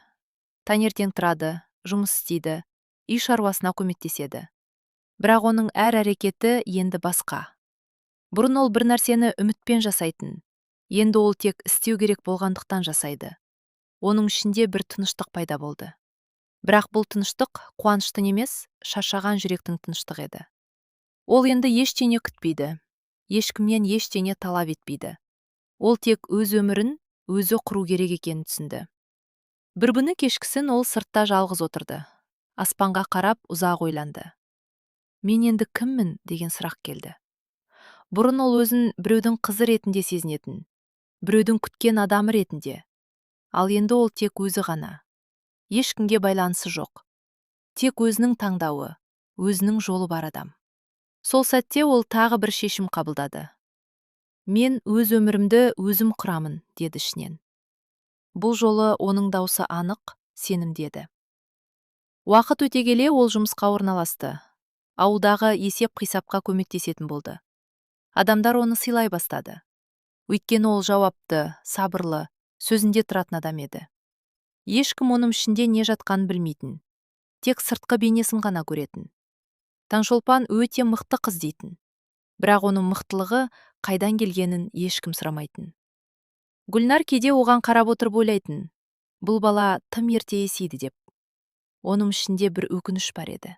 Таңертең тұрады, жұмыс істейді, үй шаруасына көмектеседі. Бірақ оның әр әрекеті енді басқа. Бұрын ол бір нәрсені үмітпен жасайтын. Енді ол тек істеу керек болғандықтан жасайды. Оның ішінде бір тыныштық пайда болды. Бірақ бұл тыныштық қуаныштың емес, шаршаған жүректің тыныштығы еді. Ол енді ештеңе күтпейді. Ешкімнен ештеңе талап етпейді. Ол тек өз өмірін өзі құру керек екенін түсінді. Бір күні кешкісін ол сыртта жалғыз отырды. Аспанға қарап ұзақ ойланды. «Мен енді кіммін?» деген сұрақ келді. Бұрын ол өзін біреудің қызы ретінде сезінетін, біреудің күткен адамы ретінде. Ал енді ол тек өзі ғана. Ешкімге байланысы жоқ. Тек өзінің таңдауы, өзінің жолы бар адам. Сол сәтте ол тағы бір шешім қабылдады. «Мен өз өмірімді өзім құрамын», деді ішінен. Бұл жолы оның даусы анық, сенімді еді. Уақыт өте келе ол жұмысқа орналасты. Ауылдағы есеп-қисапқа көмектесетін болды. Адамдар оны сыйлай бастады. Өйткені ол жауапты, сабырлы, сөзінде тұратын адам еді. Ешкім оның ішінде не жатқанын білмейтін. Тек сыртқы бейнесін ғана көретін. Таңшолпан өте мықты қыз дейтін. Бірақ оның мықтылығы қайдан келгенін ешкім сұрамайтын. Гүлнар кейде оған қарап отырып ойлайтын. Бұл бала тым ерте есейді деп. Оның ішінде бір өкініш бар еді.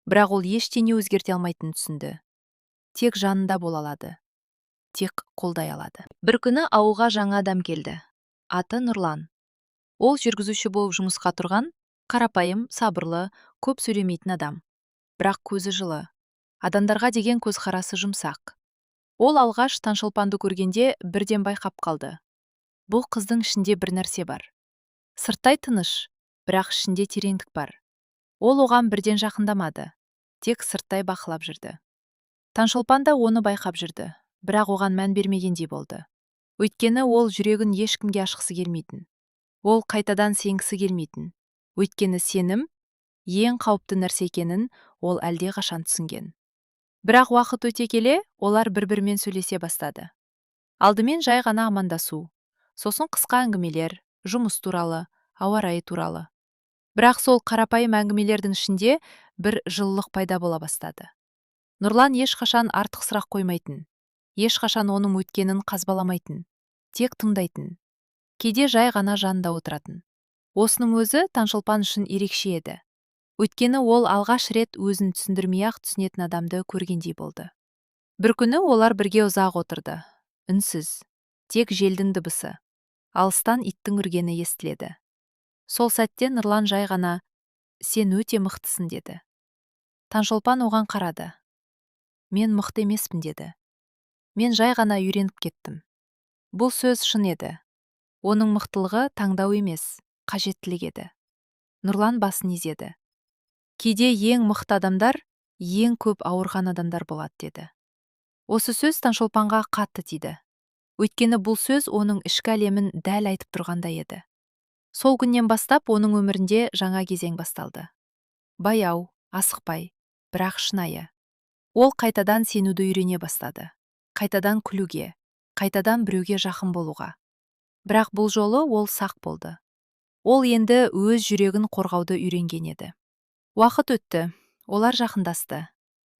Бірақ ол ештеңе өзгерте алмайтынын түсінді. Тек жанында бола алады. Тек қолдай алады. Бір күні ауылға жаңа адам келді. Аты Нұрлан. Ол жүргізуші болып жұмысқа тұрған, қарапайым, сабырлы, көп сөйлемейтін адам. Бірақ көзі жылы. Адамдарға деген көзқарасы жұмсақ. Ол алғаш Таңшолпанды көргенде бірден байқап қалды. Бұл қыздың ішінде бір нәрсе бар. Сырттай тыныш, бірақ ішінде тереңдік бар. Ол оған бірден жақындамады. Тек сырттай бақылап жүрді. Таңшолпан да оны байқап жүрді, бірақ оған мән бермегендей болды. Өйткені ол жүрегін ешкімге ашқысы келмейтін. Ол қайтадан сенгісі келмейтін. Өйткені сенім ең қауіпті нәрсе екенін ол әлде қашан түсінген. Бірақ уақыт өте келе, олар бір-бірімен сөйлесе бастады. Алдымен жай ғана амандасу, сосын қысқа әңгімелер, жұмыс туралы, ауа райы туралы. Бірақ сол қарапайым әңгімелердің ішінде бір жылылық пайда бола бастады. Нұрлан ешқашан артық сұрақ қоймайтын, ешқашан оның өткенін қазбаламайтын, тек тыңдайтын. Кейде жай ғана жанында отыратын. Осының өзі Таңшолпан үшін ерекше еді. Өйткені ол алғаш рет өзін түсіндірмей-ақ түсінетін адамды көргендей болды. Бір күні олар бірге ұзақ отырды. Үнсіз, тек желдің дыбысы. Алыстан иттің үргені естіледі. Сол сәтте Нұрлан жай ғана «Сен өте мықтысың» деді. Таңшолпан оған қарады. «Мен мықты емеспін» деді. «Мен жай ғана үйреніп кеттім». Бұл сөз шын еді. Оның мықтылығы таңдау емес, қажеттілік еді. Нұрлан басын изеді. «Кейде ең мықты адамдар, ең көп ауырған адамдар болады» деді. Осы сөз Таңшолпанға қатты тиді. Өйткені бұл сөз оның ішкі әлемін дәл айтып тұрғандай еді. Сол күннен бастап оның өмірінде жаңа кезең басталды. Баяу, асықпай, бірақ шынайы. Ол қайтадан сенуді үйрене бастады. Қайтадан күлуге, қайтадан біреуге жақын болуға. Бірақ бұл жолы ол сақ болды. Ол енді өз жүрегін қорғауды үйренген еді. Уақыт өтті, олар жақындасты.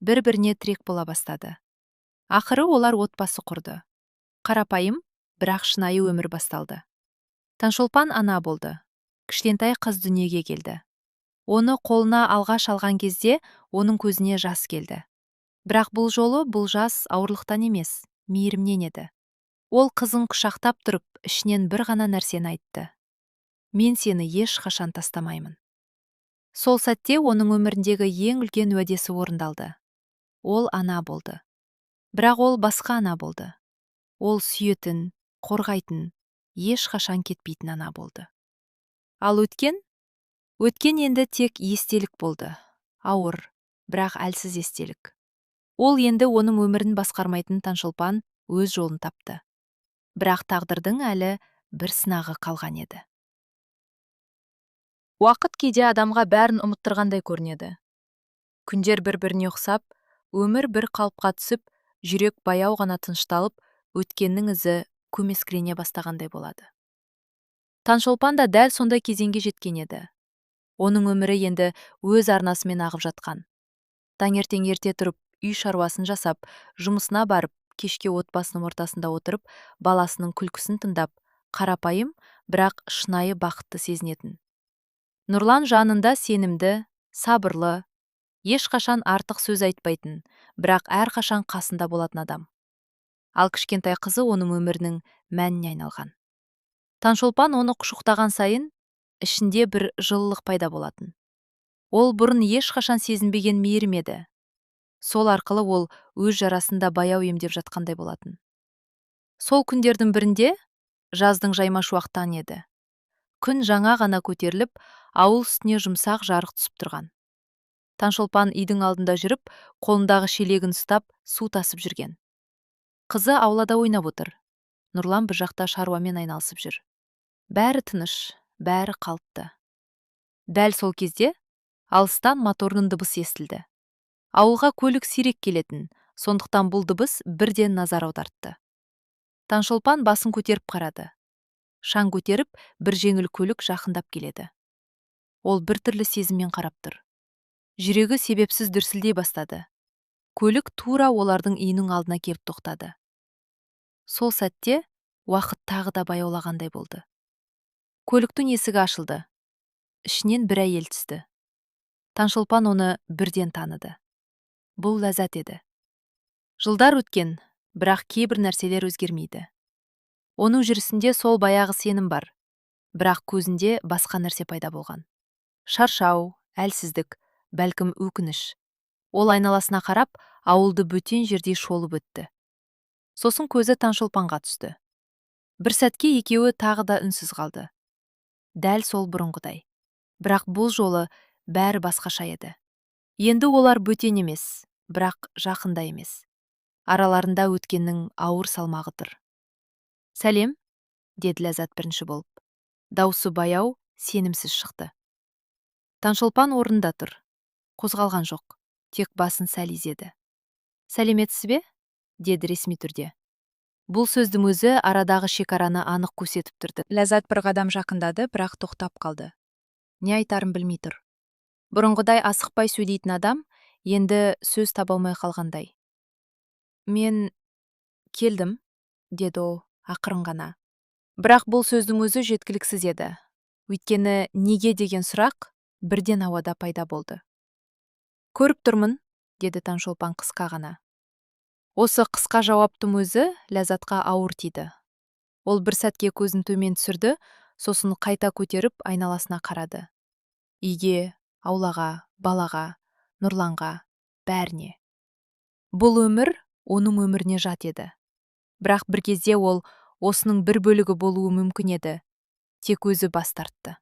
Бір-біріне тірек бола бастады. Ақыры олар отбасы құрды. Қарапайым, бірақ шынайы өмір басталды. Таңшолпан ана болды. Кішкентай қыз дүниеге келді. Оны қолына алғаш алған кезде оның көзіне жас келді. Бірақ бұл жолы бұл жас ауырлықтан емес, мейірімнен еді. Ол қызын құшақтап тұрып, ішінен бір ғана нәрсені айтты. Мен сені ешқашан тастамаймын. Сол сәтте оның өміріндегі ең үлкен уәдесі орындалды. Ол ана болды. Бірақ ол басқа ана болды. Ол сүйетін, қорғайтын, ешқашан кетпейтін ана болды. Ал өткен енді тек естелік болды. Ауыр, бірақ әлсіз естелік. Ол енді оның өмірін басқармайтын Таңшолпан өз жолын тапты. Бірақ тағдырдың әлі бір сынағы қалған еді. Уақыт кейде адамға бәрін ұмыттырғандай көрінеді. Күндер бір-біріне ұқсап, өмір бір қалыпқа түсіп, жүрек баяу ғана тынышталып, өткеннің ізі көмескілене бастағандай болады. Таңшолпан да дәл сондай кезеңге жеткен еді. Оның өмірі енді өз арнасымен ағып жатқан. Таңертең ерте тұрып, үй шаруасын жасап, жұмысына барып, кешке отбасының ортасында отырып, баласының күлкісін тыңдап, қарапайым, бірақ шынайы бақытты сезінетін. Нұрлан жанында сенімді, сабырлы, ешқашан артық сөз айтпайтын, бірақ әрқашан қасында болатын адам. Ал кішкентай қызы оның өмірінің мәніне айналған. Таңшолпан оны құшақтаған сайын, ішінде бір жылылық пайда болатын. Ол бұрын ешқашан сезінбеген мейірім еді. Сол арқылы ол өз жарасында баяу емдеп жатқандай болатын. Сол күндердің бірінде жаздың жайма шуақтан еді. Күн жаңа ғана көтеріліп, ауыл үстіне жұмсақ жарық түсіп тұрған. Таңшолпан үйдің алдында жүріп, қолындағы шелегін ұстап, су тасып жүрген. Қызы аулада ойнап отыр. Нұрлан бір жақта шаруамен айналысып жүр. Бәрі тыныш, бәрі қалыпты. Дәл сол кезде алыстан моторның дыбысы естілді. Ауылға көлік сирек келетін, сондықтан бұл дыбыс бірден назар аудартты. Таңшолпан басын көтеріп қарады. Шаң көтеріп, бір жеңіл көлік жақындап келеді. Ол бір түрлі сезіммен қарап тұр. Жүрегі себепсіз дүрсілдей бастады. Көлік тура олардың үйінің алдына келіп тоқтады. Сол сәтте уақыт тағы да баяулағандай болды. Көліктің есігі ашылды. Ішінен бір әйел түсті. Таңшолпан оны бірден таныды. Бұл Ләззат еді. Жылдар өткен, бірақ кейбір нәрселер өзгермейді. Оның жүрісінде сол баяғы сенім бар, бірақ көзінде басқа нәрсе пайда болған. Шаршау, әлсіздік, бәлкім өкініш. Ол айналасына қарап, ауылды бөтен жердей шолып өтті. Сосын көзі Таңшолпанға түсті. Бір сәтке екеуі тағы да үнсіз қалды. Дәл сол бұрынғыдай. Бірақ бұл жолы бәрі басқаша еді. Енді олар бөтен емес, бірақ жақында емес. Араларында өткеннің ауыр салмағы тұр. Сәлем, деді Ләззат бірінші болып. Даусы баяу, сенімсіз шықты. Таңшолпан орнында тұр. Қозғалған жоқ, тек басын сәл изеді. Сәлеметсіз бе? Деді ресми түрде. Бұл сөздің өзі арадағы шекараны анық көрсетіп тұрды. Ләззат бір қадам жақындады, бірақ тоқтап қалды. Не айтарын білмей тұр. Бұрынғыдай асықпай сөйлейтін адам енді сөз таба алмай қалғандай. Мен келдім, деді ол ақырын ғана. Бірақ бұл сөздің өзі жеткіліксіз еді. Өйткені неге деген сұрақ бірден ауада пайда болды. Көріп тұрмын, деді Таңшолпан қысқа ғана. Осы қысқа жауаптың өзі Ләззатқа ауыр тиді. Ол бір сәтке көзін төмен түсірді, сосын қайта көтеріп айналасына қарады. Үйге, аулаға, балаға, Нұрланға, бәріне. Бұл өмір оның өміріне жат еді. Бірақ бір кезде ол осының бір бөлігі болуы мүмкін еді. Тек өзі бас тартты.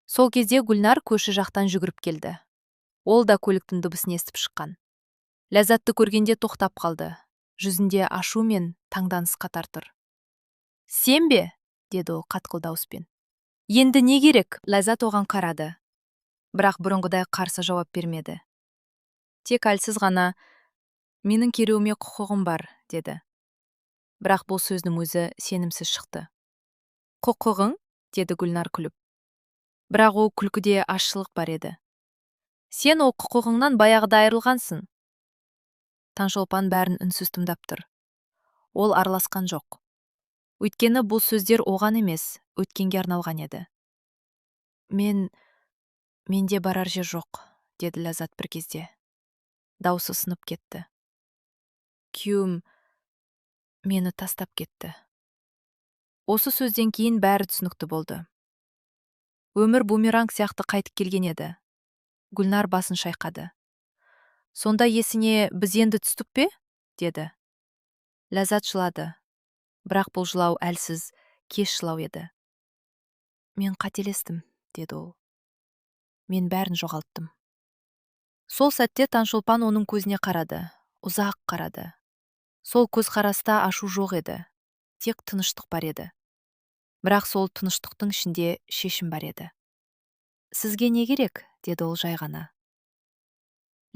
Сол кезде Гүлнар көші жақтан жүгіріп келді. Ол да көліктің дыбысын естіп шыққан. Ләззатты көргенде тоқтап қалды. Жүзінде ашу мен таңданыс қатар тұр. Сен бе? Деді ол қатқыл дауыспен. Енді не керек? Ләззат оған қарады. Бірақ бұрынғыдай қарсы жауап бермеді. Тек әлсіз ғана, менің келуіме құқығым бар, деді. Бірақ бұл сөздің өзі сенімсіз шықты. Құқығың? Деді Гүлнар күліп. Бірақ ол күлкіде ащылық бар еді. Сен ол құқығыңнан баяғыда айырылғансың. Таңшолпан бәрін үнсіз тыңдап тұр. Ол араласқан жоқ. Өйткені бұл сөздер оған емес, өткенге арналған еді. Менде барар жер жоқ, деді Ләззат бір кезде. Даусы сынып кетті. Күйеуім мені тастап кетті. Осы сөзден кейін бәрі түсінікті болды. Өмір бумеранг сияқты қайтып келген еді. Гүлнар басын шайқады. Сонда есіңе біз енді түстік пе? Деді. Ләззат жылады. Бірақ бұл жылау әлсіз, кеш жылау еді. Мен қателестім, деді ол. Мен бәрін жоғалттым. Сол сәтте Таңшолпан оның көзіне қарады. Ұзақ қарады. Сол көз қараста ашу жоқ еді. Тек тыныштық бар еді. Бірақ сол тыныштықтың ішінде шешім бар еді. Сізге не керек? Деді ол жай ғана.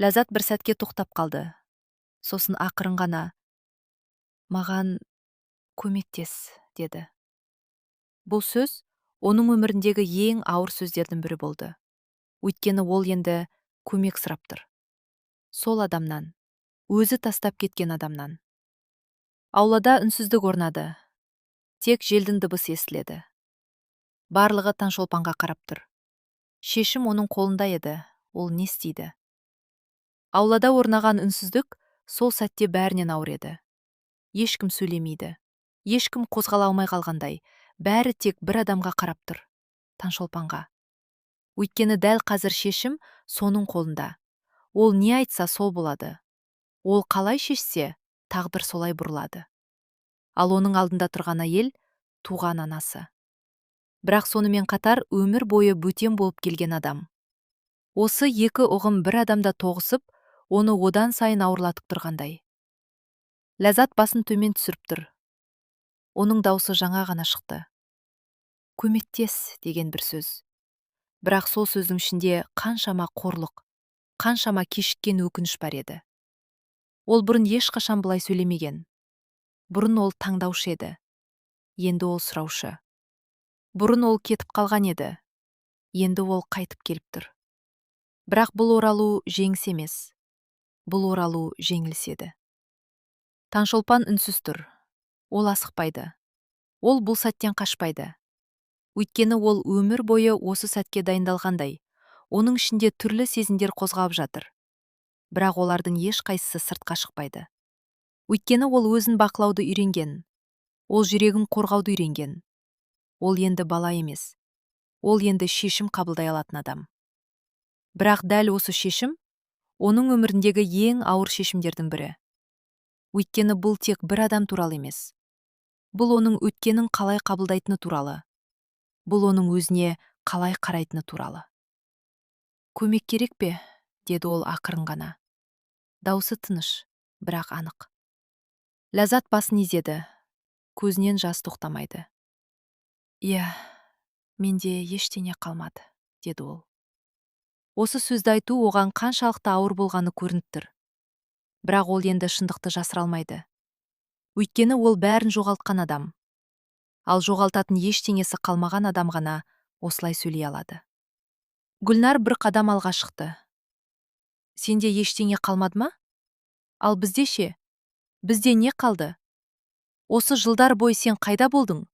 Ләззат бір сәтке тоқтап қалды. Сосын ақырын ғана, маған көмектес, деді. Бұл сөз оның өміріндегі ең ауыр сөздердің бірі болды. Өйткені ол енді көмек сұрап тұр. Сол адамнан, өзі тастап кеткен адамнан. Аулада үнсіздік орнады. Тек желдің дыбысы естіледі. Барлығы Таңшолпанға қарап тұр. Шешім оның қолында еді, ол не істейді? Аулада орнаған үнсіздік сол сәтте бәрінен ауыр еді. Ешкім сөйлемейді. Ешкім қозғала алмай қалғандай, бәрі тек бір адамға қарап тұр. Таңшолпанға. Өйткені дәл қазір шешім соның қолында. Ол не айтса сол болады. Ол қалай шешсе, тағдыр солай бұрылады. Ал оның алдында тұрған әйел туған анасы. Бірақ сонымен қатар өмір бойы бөтен болып келген адам. Осы екі ұғым бір адамда тоғысып, оны одан сайын ауырлатып тұрғандай. Ләззат басын төмен түсіріп тұр. Оның даусы жаңа ғана шықты. Көмектес деген бір сөз. Бірақ сол сөздің ішінде қаншама қорлық, қаншама кешіккен өкініш бар еді. Ол бұрын ешқашан бұлай сөйлемеген. Бұрын ол таңдаушы еді. Енді ол сұраушы. Бұрын ол кетіп қалған еді. Енді ол қайтып келіп тұр. Бірақ бұл оралу жеңіс емес. Бұл оралу жеңіліс еді. Таңшолпан үнсіз тұр. Ол асықпайды. Ол бұл сәттен қашпайды. Өйткені ол өмір бойы осы сәтке дайындалғандай. Оның ішінде түрлі сезімдер қозғалып жатыр. Бірақ олардың ешқайсысы сыртқа шықпайды. Өйткені ол өзін бақылауды үйренген. Ол жүрегін қорғауды үйренген. Ол енді бала емес. Ол енді шешім қабылдай алатын адам. Бірақ дәл осы шешім оның өміріндегі ең ауыр шешімдердің бірі. Өйткені бұл тек бір адам туралы емес. Бұл оның өткенін қалай қабылдайтыны туралы. Бұл оның өзіне қалай қарайтыны туралы. Көмек керек пе? Деді ол ақырын ғана. Даусы тыныш, бірақ анық. Ләззат басын изеді. Көзінен жас тоқтамайды. Иә, менде ештеңе қалмады, деді ол. Осы сөзді айту оған қаншалықты ауыр болғаны көрініп тұр. Бірақ ол енді шындықты жасыра алмайды. Өйткені ол бәрін жоғалтқан адам. Ал жоғалтатын ештеңесі қалмаған адам ғана осылай сөйлей алады. Гүлнар бір қадам алға шықты. Сенде ештеңе қалмады ма? Ал бізде ше? Бізде не қалды? Осы жылдар бойы сен қайда болдың?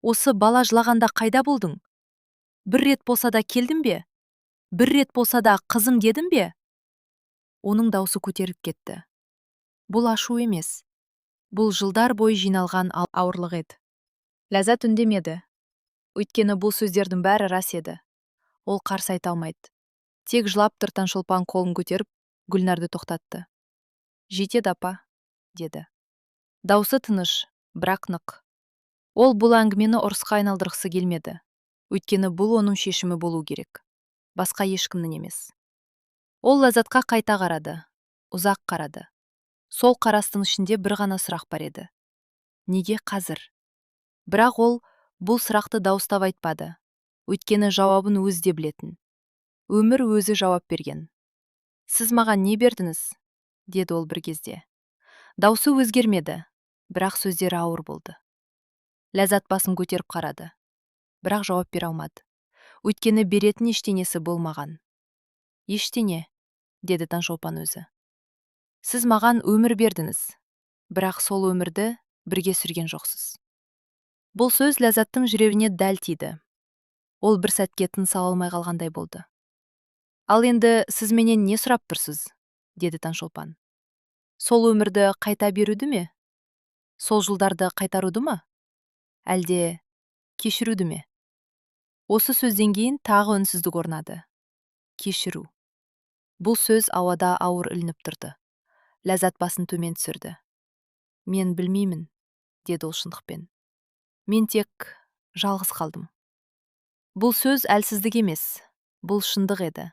Осы бала жылағанда қайда болдың? Бір рет болса да келдің бе? Бір рет болса да қызым дедің бе? Оның даусы көтеріп кетті. Бұл ашу емес. Бұл жылдар бойы жиналған ауырлық еді. Ләззат үндемеді. Өйткені бұл сөздердің бәрі рас еді. Ол қарсы айта алмайды. Тек жылап тұр. Таңшолпан қолын көтеріп, Гүлнарды тоқтатты. Жетеді апа, деді. Даусы тыныш, бірақ нық. Ол бұл әңгімені ұрысқа айналдырғысы келмеді. Өйткені бұл оның шешімі болу керек. Басқа ешкімнің емес. Ол Ләззатқа қайта қарады. Ұзақ қарады. Сол қарастың ішінде бір ғана сұрақ бар еді. Неге қазір? Бірақ ол бұл сұрақты дауыстап айтпады. Өйткені жауабын өзі де білетін. Өмір өзі жауап берген. Сіз маған не бердіңіз? Деді ол бір кезде. Даусы өзгермеді, бірақ сөздері ауыр болды. Ләззат басын көтеріп қарады. Бірақ жауап бере алмады. Өйткені беретін ештеңесі болмаған. Ештеңе, деді Таңшолпан өзі. Сіз маған өмір бердіңіз, бірақ сол өмірді бірге сүрген жоқсыз. Бұл сөз Ләззаттың жүрегіне дәл тиді. Ол бір сәтке тыныс ала алмай қалғандай болды. Ал енді сіз менен не сұрап тұрсыз? Деді Таңшолпан. Сол өмірді қайта беруді ме? Сол жылдарды қайтаруды ма? Әлде кешіруді ме? Осы сөзден кейін тағы үнсіздік орнады. Кешіру. Бұл сөз ауада ауыр ілініп тұрды. Ләззат басын төмен түсірді. Мен білмеймін, деді ол шындықпен. Мен тек жалғыз қалдым. Бұл сөз әлсіздік емес, бұл шындық еді.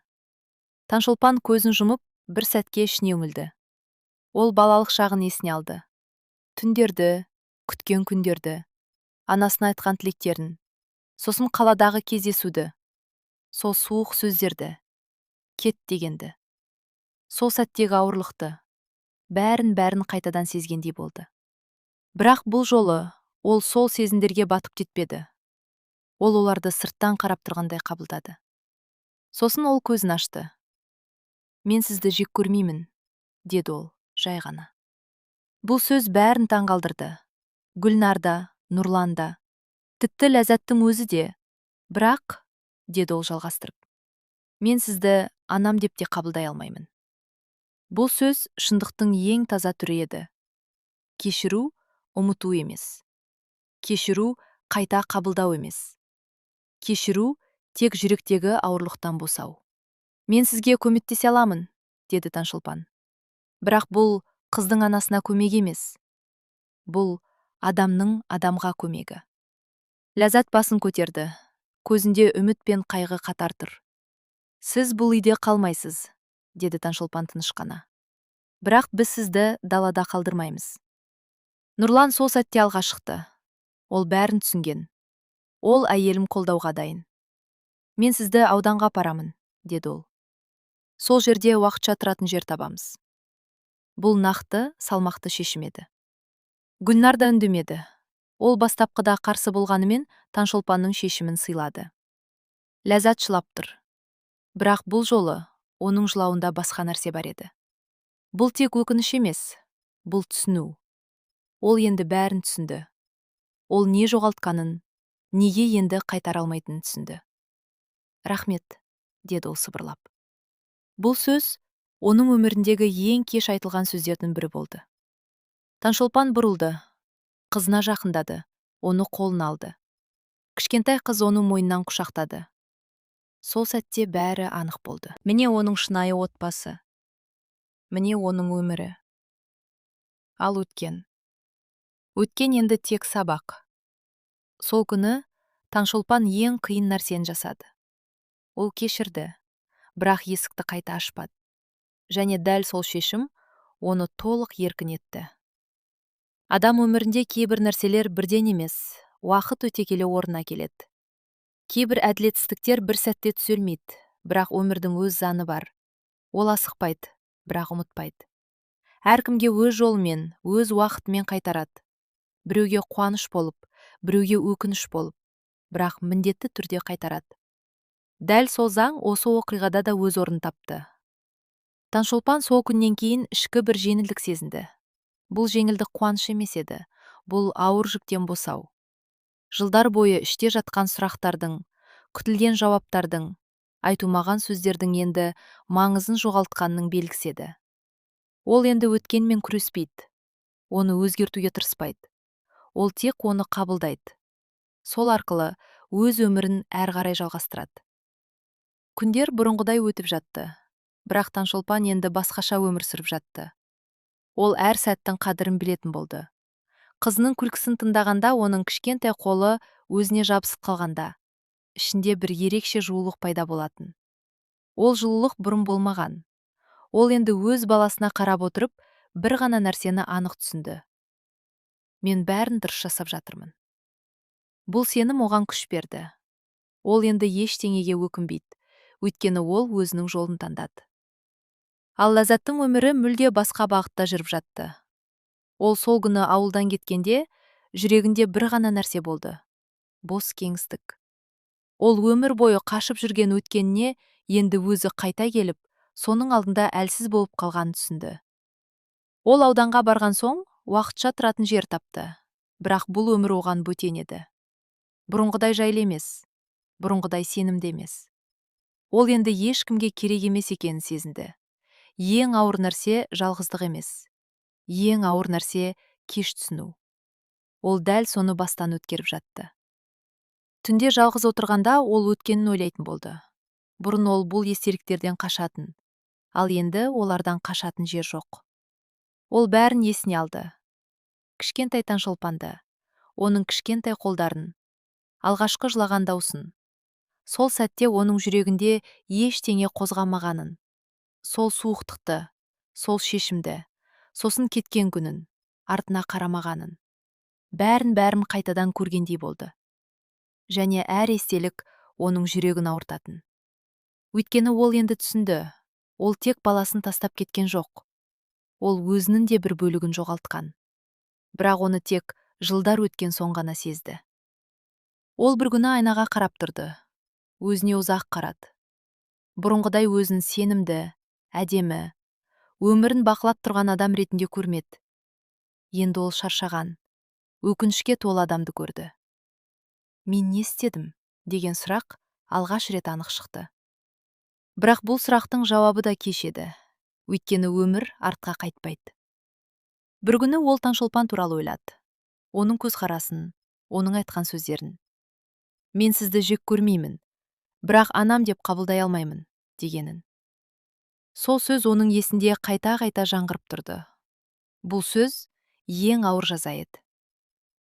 Таңшолпан көзін жұмып, бір сәтке ішіне үңілді. Ол балалық шағын есіне алды. Түндерді, күткен күндерді, анасына айтқан тілектерін, сосын қаладағы кездесуді, сол суық сөздерді, кет дегенді. Сол сәттегі ауырлықты, бәрін қайтадан сезгендей болды. Бірақ бұл жолы ол сол сезімдерге батып кетпеді. Ол оларды сырттан қарап тұрғандай қабылдады. Сосын ол көзін ашты. Мен сізді жек көрмеймін, деді ол, жай ғана. Бұл сөз бәрін таңғалдырды. Гүлнарда, Нұрланда, тіпті Ләззаттың өзі де. Бірақ, деді ол жалғастырып, мен сізді анам деп те қабылдай алмаймын. Бұл сөз шындықтың ең таза түрі еді. Кешіру ұмыту емес. Кешіру қайта қабылдау емес. Кешіру тек жүректегі ауырлықтан босау. Мен сізге көмектесе аламын, деді Таңшолпан. Бірақ бұл қыздың анасына көмек емес. Бұл адамның адамға көмегі. Ләззат басын көтерді. Көзінде үміт пен қайғы қатар тұр. Сіз бұл үйде қалмайсыз, деді Таңшолпан тыныш қана. Бірақ біз сізді далада қалдырмаймыз. Нұрлан сол сәтте алға шықты. Ол бәрін түсінген. Ол әйелім қолдауға дайын. Мен сізді ауданға апарамын, деді ол. Сол жерде уақытша тұратын жер табамыз. Бұл нақты, салмақты шешім еді. Гүлнар да үндемеді. Ол бастапқыда қарсы болғанымен Таңшолпанның шешімін сыйлады. Ләззат жылап тұр. Бірақ бұл жолы оның жылауында басқа нәрсе бар еді. Бұл тек өкініш емес, бұл түсіну. Ол енді бәрін түсінді. Ол не жоғалтқанын, неге енді қайтара алмайтынын түсінді. Рахмет, деді ол сыбырлап. Бұл сөз оның өміріндегі ең кеш айтылған сөздердің бірі болды. Таңшолпан бұрылды, қызына жақындады, оны қолына алды. Кішкентай қыз оны мойнынан құшақтады. Сол сәтте бәрі анық болды. Міне оның шынайы отбасы. Міне оның өмірі. Ал өткен. Өткен енді тек сабақ. Сол күні Таңшолпан ең қиын нәрсені жасады. Ол кешірді, бірақ есікті қайта ашпады. Және дәл сол шешім оны толық еркін етті. Адам өмірінде кейбір нәрселер бірден емес, уақыт өте келе орнына келеді. Кейбір әділетсіздіктер бір сәтте түзелмейді, бірақ өмірдің өз заңы бар. Ол асықпайды, бірақ ұмытпайды. Әркімге өз жолымен, өз уақытымен қайтарады. Біреуге қуаныш болып, біреуге өкініш болып, бірақ міндетті түрде қайтарады. Дәл сол заң осы оқиғада да өз орнын тапты. Таңшолпан сол күннен кейін ішкі бір жеңілдік сезінді. Бұл жеңілдік қуаныш емес еді, бұл ауыр жүктен босау. Жылдар бойы іште жатқан сұрақтардың, күтілген жауаптардың, айтылмаған сөздердің енді маңызын жоғалтқанның белгісі еді. Ол енді өткенмен күреспейді, оны өзгертуге тырыспайды. Ол тек оны қабылдайды. Сол арқылы өз өмірін әрі қарай жалғастырады. Күндер бұрынғыдай өтіп жатты, бірақ Таңшолпан енді басқаша өмір сүріп жатты. Ол әр сәттің қадірін білетін болды. Қызының күлкісін тыңдағанда оның кішкентай қолы өзіне жабысып қалғанда, ішінде бір ерекше жылулық пайда болатын. Ол жылулық бұрын болмаған. Ол енді өз баласына қарап отырып, бір ғана нәрсені анық түсінді. Мен бәрін дұрыс жасап жатырмын. Бұл сенім оған күш берді. Ол енді ештеңеге өкінбейді, өйткені ол өзінің жолын таңдады. Ал Ләззаттың өмірі мүлде басқа бағытта жүріп жатты. Ол сол күні ауылдан кеткенде, жүрегінде бір ғана нәрсе болды. Бос кеңістік. Ол өмір бойы қашып жүрген өткеніне енді өзі қайта келіп, соның алдында әлсіз болып қалғанын түсінді. Ол ауданға барған соң, уақытша тұратын жер тапты. Бірақ бұл өмір оған бөтен еді. Бұрынғыдай жайлы емес, бұрынғыдай сенімді емес. Ол енді ешкімге керек емес екенін сезінді. Ең ауыр нәрсе жалғыздық емес. Ең ауыр нәрсе кеш түсіну. Ол дәл соны бастан өткеріп жатты. Түнде жалғыз отырғанда ол өткенін ойлайтын болды. Бұрын ол бұл естеліктерден қашатын, ал енді олардан қашатын жер жоқ. Ол бәрін есіне алды. Кішкентай Таңшолпанды, оның кішкентай қолдарын, алғашқы жылаған даусын. Сол сәтте оның жүрегінде ештеңе қозғамағанын, сол суықтықты, сол шешімді, сосын кеткен күнін, артына қарамағанын. Бәрін қайтадан көргендей болды. Және әр естелік оның жүрегін ауыртатын. Өйткені ол енді түсінді, ол тек баласын тастап кеткен жоқ. Ол өзінің де бір бөлігін жоғалтқан. Бірақ оны тек жылдар өткен соң ғана сезді. Ол бір күні айнаға қарап тұрды. Өзіне ұзақ қарады. Бұрынғыдай өзін сенімді, әдемі, өмірін бақылап тұрған адам ретінде көрмеді. Енді ол шаршаған, өкінішке толы адамды көрді. Мен не істедім деген сұрақ алғаш рет анық шықты. Бірақ бұл сұрақтың жауабы да кеш еді. Өйткені өмір артқа қайтпайды. Бір күні ол Таңшолпан туралы ойлады. Оның көзқарасын, оның айтқан сөздерін. Мен сізді жек көрмеймін, бірақ анам деп қабылдай алмаймын, дегенін. Сол сөз оның есінде қайта-қайта жаңғырып тұрды. Бұл сөз ең ауыр жаза еді.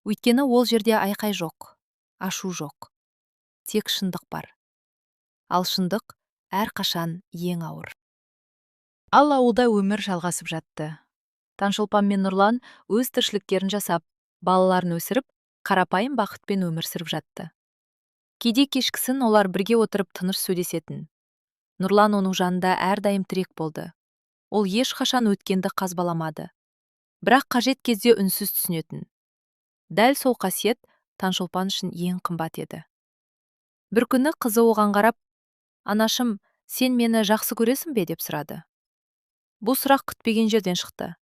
Өйткені ол жерде айқай жоқ, ашу жоқ. Тек шындық бар. Ал шындық әрқашан ең ауыр. Ал ауылда өмір жалғасып жатты. Таңшолпан мен Нұрлан өз тіршіліктерін жасап, балаларын өсіріп, қарапайым бақытпен өмір сүріп жатты. Кейде кешкісін олар бірге отырып тыныш сөйлесетін. Нұрлан оның жанында әрдайым тірек болды. Ол ешқашан өткенді қазбаламады. Бірақ қажет кезде үнсіз түсінетін. Дәл сол қасиет Таңшолпан үшін ең қымбат еді. Бір күні қызы оған қарап, «Анашым, сен мені жақсы көресің бе?» деп сұрады. Бұл сұрақ күтпеген жерден шықты.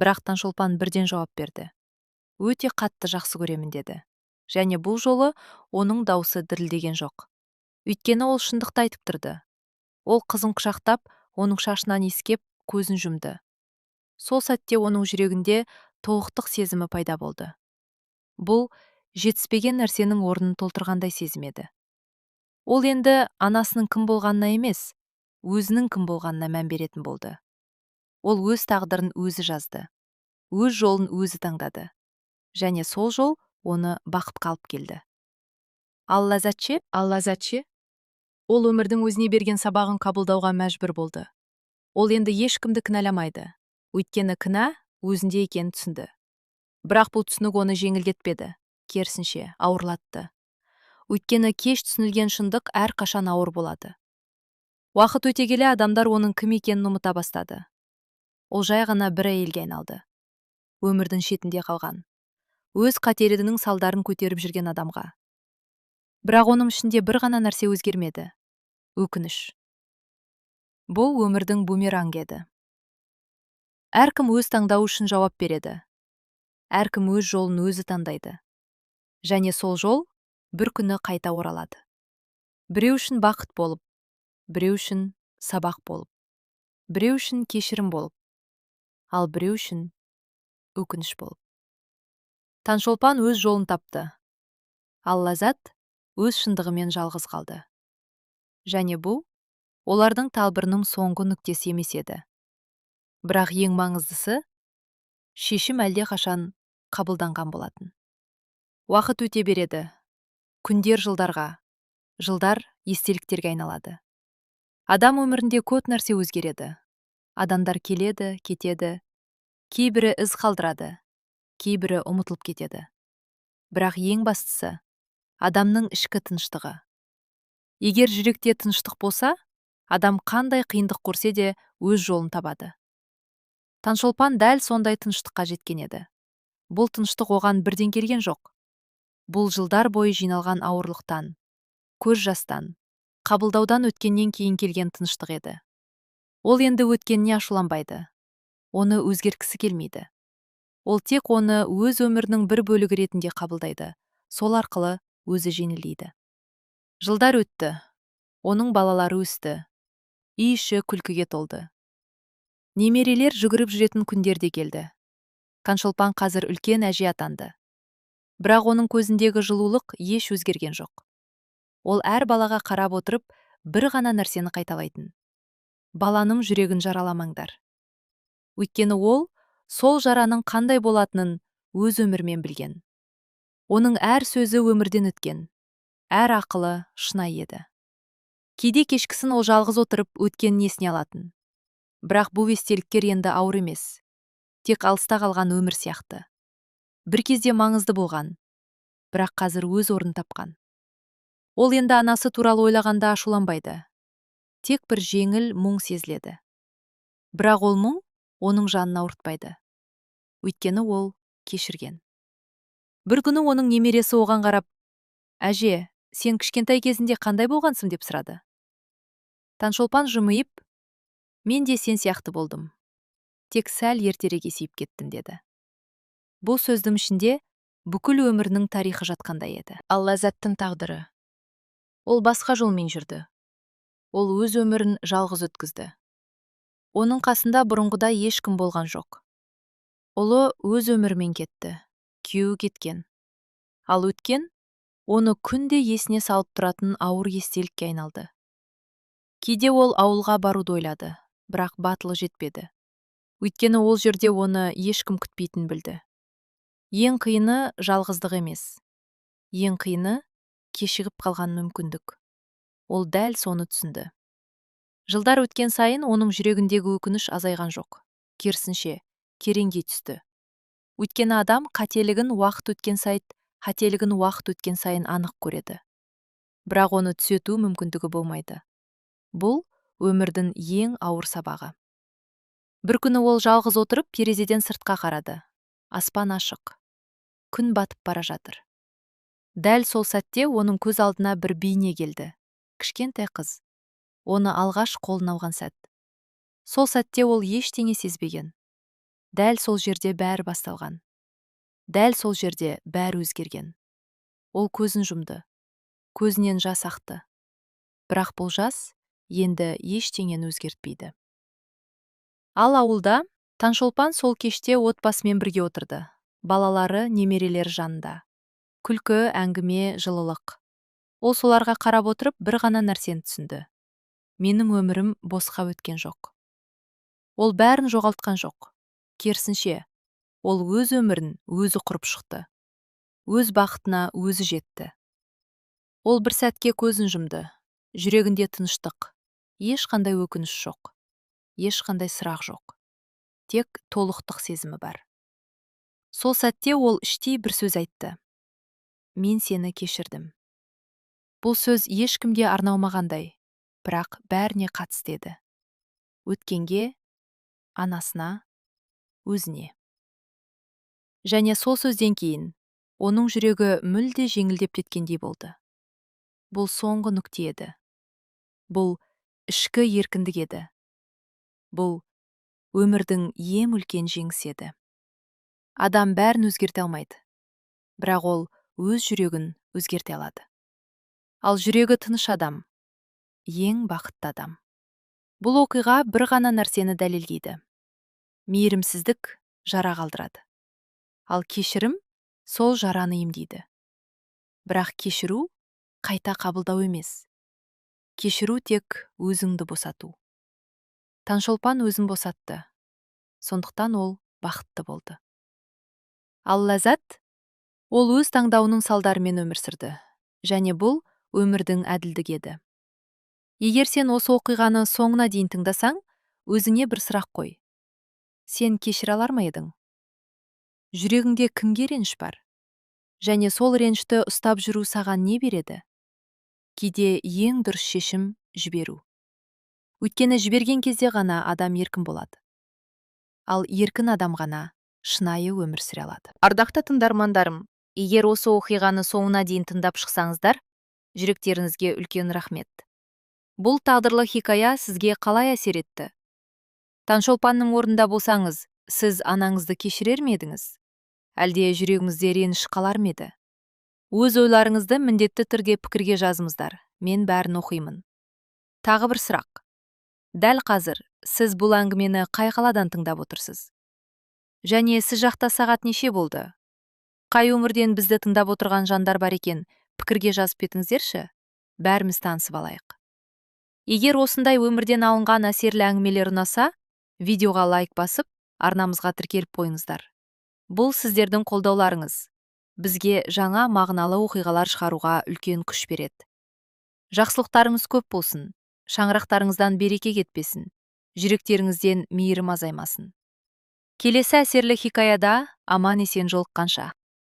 Бірақ Таңшолпан бірден жауап берді. Өте қатты жақсы көремін деді. Және бұл жолы оның даусы дірілдеген жоқ. Өйткені ол шындықты айтып тұрды. Ол қызын құшақтап, оның шашынан иіскеп, көзін жұмды. Сол сәтте оның жүрегінде толықтық сезімі пайда болды. Бұл жетіспеген нәрсенің орнын толтырғандай сезімеді. Ол енді анасының кім болғанына емес, өзінің кім болғанына мән беретін болды. Ол өз тағдырын өзі жазды. Өз жолын өзі таңдады. Және сол жол оны бақытқа алып келді. Ал Ләззатше? Ол өмірдің өзіне берген сабағын қабылдауға мәжбүр болды. Ол енді ешкімді кінәламайды. Өйткені кінә өзінде екенін түсінді. Бірақ бұл түсінік оны жеңілдетпеді, керісінше ауырлатты. Өйткені кеш түсінілген шындық әрқашан ауыр болады. Уақыт өте келе адамдар оның кім екенін ұмыта бастады. Ол жай ғана бір әйелге айналды. Өмірдің шетінде қалған. Өз қателігінің салдарын көтеріп жүрген адамға. Бірақ оның ішінде бір ғана нәрсе өзгермеді. Өкініш. Бұл өмірдің бумеранг еді. Әркім өз таңдауы үшін жауап береді. Әркім өз жолын өзі таңдайды. Және сол жол бір күні қайта оралады. Біреу үшін бақыт болып, біреу үшін сабақ болып, біреу үшін кешірім болып, ал біреу үшін өкініш болып. Таңшолпан өз жолын тапты, ал Ләззат өз шындығымен жалғыз қалды. Және бұл олардың талбырының соңғы нүктесі емес еді. Бірақ ең маңыздысы, шешім әлдеқашан қабылданған болатын. Уақыт өте береді. Күндер жылдарға, жылдар естеліктерге айналады. Адам өмірінде көп нәрсе өзгереді. Адамдар келеді, кетеді. Кейбірі із қалдырады, кейбірі ұмытылып кетеді. Бірақ ең бастысы, адамның ішкі тыныштығы. Егер жүректе тыныштық болса, адам қандай қиындық көрсе де өз жолын табады. Таңшолпан дәл сондай тыныштыққа жеткен еді. Бұл тыныштық оған бірден келген жоқ. Бұл жылдар бойы жиналған ауырлықтан, көз жастан, қабылдаудан өткеннен кейін келген тыныштық еді. Ол енді өткеніне ашуланбайды. Оны өзгерткісі келмейді. Ол тек оны өз өмірінің бір бөлігі ретінде қабылдайды. Сол арқылы өзі жеңілдейді. Жылдар өтті. Оның балалары өсті. Үй іші күлкіге толды. Немерелер жүгіріп жүретін күндер де келді. Таңшолпан қазір үлкен әже атанды. Бірақ оның көзіндегі жылулық еш өзгерген жоқ. Ол әр балаға қарап отырып, бір ғана нәрсені қайталайтын. Баланың жүрегін жараламаңдар. Өйткені ол сол жараның қандай болатынын өз өмірмен білген. Оның әр сөзі өмірден өткен, әр ақылы шынайы еді. Кейде кешкісін ол жалғыз отырып өткенін есіне алатын. Бірақ бұл естеліктер енді ауыр емес. Тек алыста қалған өмір сияқты. Бір кезде маңызды болған, бірақ қазір өз орнын тапқан. Ол енді анасы туралы ойлағанда ашуланбайды. Тек бір жеңіл мұң сезіледі. Бірақ ол мұң оның жанын ауыртпайды. Өйткені ол кешірген. Бір күні оның немересі оған қарап, «Әже, сен кішкентай кезінде қандай болғансың?» деп сұрады. Таңшолпан жымиып, «Мен де сен сияқты болдым. Тек сәл ертерек есейіп кеттім» деді. Бұл сөздің ішінде бүкіл өмірінің тарихы жатқандай еді. Ал Ләззаттың тағдыры. Ол басқа жолмен жүрді. Ол өз өмірін жалғыз өткізді. Оның қасында бұрынғыда ешкім болған жоқ. Ұлы өз өмірімен кетті, күйеуі кеткен. Ал өткен, оны күнде есіне салып тұратын ауыр естелікке айналды. Кейде ол ауылға баруды ойлады, бірақ батылы жетпеді. Өйткені ол жерде оны ешкім күтпейтін білді. Ең қиыны жалғыздық емес. Ең қиыны кешігіп қалған мүмкіндік. Ол дәл соны түсінді. Жылдар өткен сайын оның жүрегіндегі өкініш азайған жоқ. Керісінше, кереңдей түсті. Өйткені адам қателігін уақыт өткен сайын анық көреді. Бірақ оны түзету мүмкіндігі болмайды. Бұл өмірдің ең ауыр сабағы. Бір күні ол жалғыз отырып терезеден сыртқа қарады. Аспан ашық. Күн батып бара жатыр. Дәл сол сәтте оның көз алдына бір бейне келді. Кішкентай қыз. Оны алғаш қолына алған сәт. Сол сәтте ол ештеңе сезбеген. Дәл сол жерде бәрі басталған. Дәл сол жерде бәрі өзгерген. Ол көзін жұмды. Көзінен жас ақты. Бірақ бұл жас енді ештеңені өзгертпейді. Ал ауылда Таңшолпан сол кеште отбасымен бірге отырды. Балалары, немерелері жанында. Күлкі, әңгіме, жылылық. Ол соларға қарап отырып бір ғана нәрсені түсінді. Менің өмірім босқа өткен жоқ. Ол бәрін жоғалтқан жоқ. Керісінше, ол өз өмірін өзі құрып шықты. Өз бақытына өзі жетті. Ол бір сәтке көзін жұмды. Жүрегінде тыныштық. Ешқандай өкініш жоқ. Ешқандай сұрақ жоқ. Тек толықтық сезімі бар. Сол сәтте ол іштей бір сөз айтты. Мен сені кешірдім. Бұл сөз ешкімге арналмағандай, бірақ бәріне қатысты еді. Өткенге, анасына, өзіне. Және сол сөзден кейін оның жүрегі мүлде жеңілдеп кеткендей болды. Бұл соңғы нүкте еді. Бұл ішкі еркіндік еді. Бұл өмірдің ең үлкен жеңісі еді. Адам бәрін өзгерте алмайды, бірақ ол өз жүрегін өзгерте алады. Ал жүрегі тыныш адам, ең бақытты адам. Бұл оқиға бір ғана нәрсені дәлелдейді. Мейірімсіздік жара қалдырады. Ал кешірім сол жараны емдейді. Бірақ кешіру қайта қабылдау емес. Кешіру тек өзіңді босату. Таңшолпан өзін босатты. Сондықтан ол бақытты болды. Ал Ләззат, ол өз таңдауының салдарымен өмір сүрді. Және бұл өмірдің әділдігі еді. Егер сен осы оқиғаны соңына дейін тыңдасаң, өзіңе бір сұрақ қой. Сен кешіре алар ма едің? Жүрегіңде кімге реніш бар? Және сол ренішті ұстап жүру саған не береді? Кейде ең дұрыс шешім жіберу. Өйткені жіберген кезде ғана адам еркін болады. Ал еркін адам ғана шынайы өмір сүре алады. Ардақты тыңдармандарым, егер осы оқиғаны соңына дейін тыңдап шықсаңыздар, Жүректеріңізге үлкен рахмет. Бұл тағдырлы хикая сізге қалай әсер етті? Таңшолпанның орнында болсаңыз, сіз анаңызды кешірер ме едіңіз? Әлде жүрегіңізде реніш қалар ма еді? Өз ойларыңызды міндетті түрде пікірге жазыңыздар. Мен бәрін оқимын. Тағы бір сұрақ. Дәл қазір сіз бұл әңгімені қай қаладан тыңдап отырсыз? Және сіз жақта сағат неше болды? Қай өмірден бізді тыңдап отырған жандар бар екен, пікірге жазып кетіңіздерші? Бәріміз танысып алайық. Егер осындай өмірден алынған әсерлі әңгімелер ұнаса, видеоға лайк басып, арнамызға тіркеліп қойыңыздар. Бұл сіздердің қолдауларыңыз. Бізге жаңа мағыналы оқиғалар шығаруға үлкен күш береді. Жақсылықтарыңыз көп болсын, шаңырақтарыңыздан береке кетпесін, жүректеріңізден мейірім азаймасын. Келесі әсерлі хикаяда аман есен жолыққанша.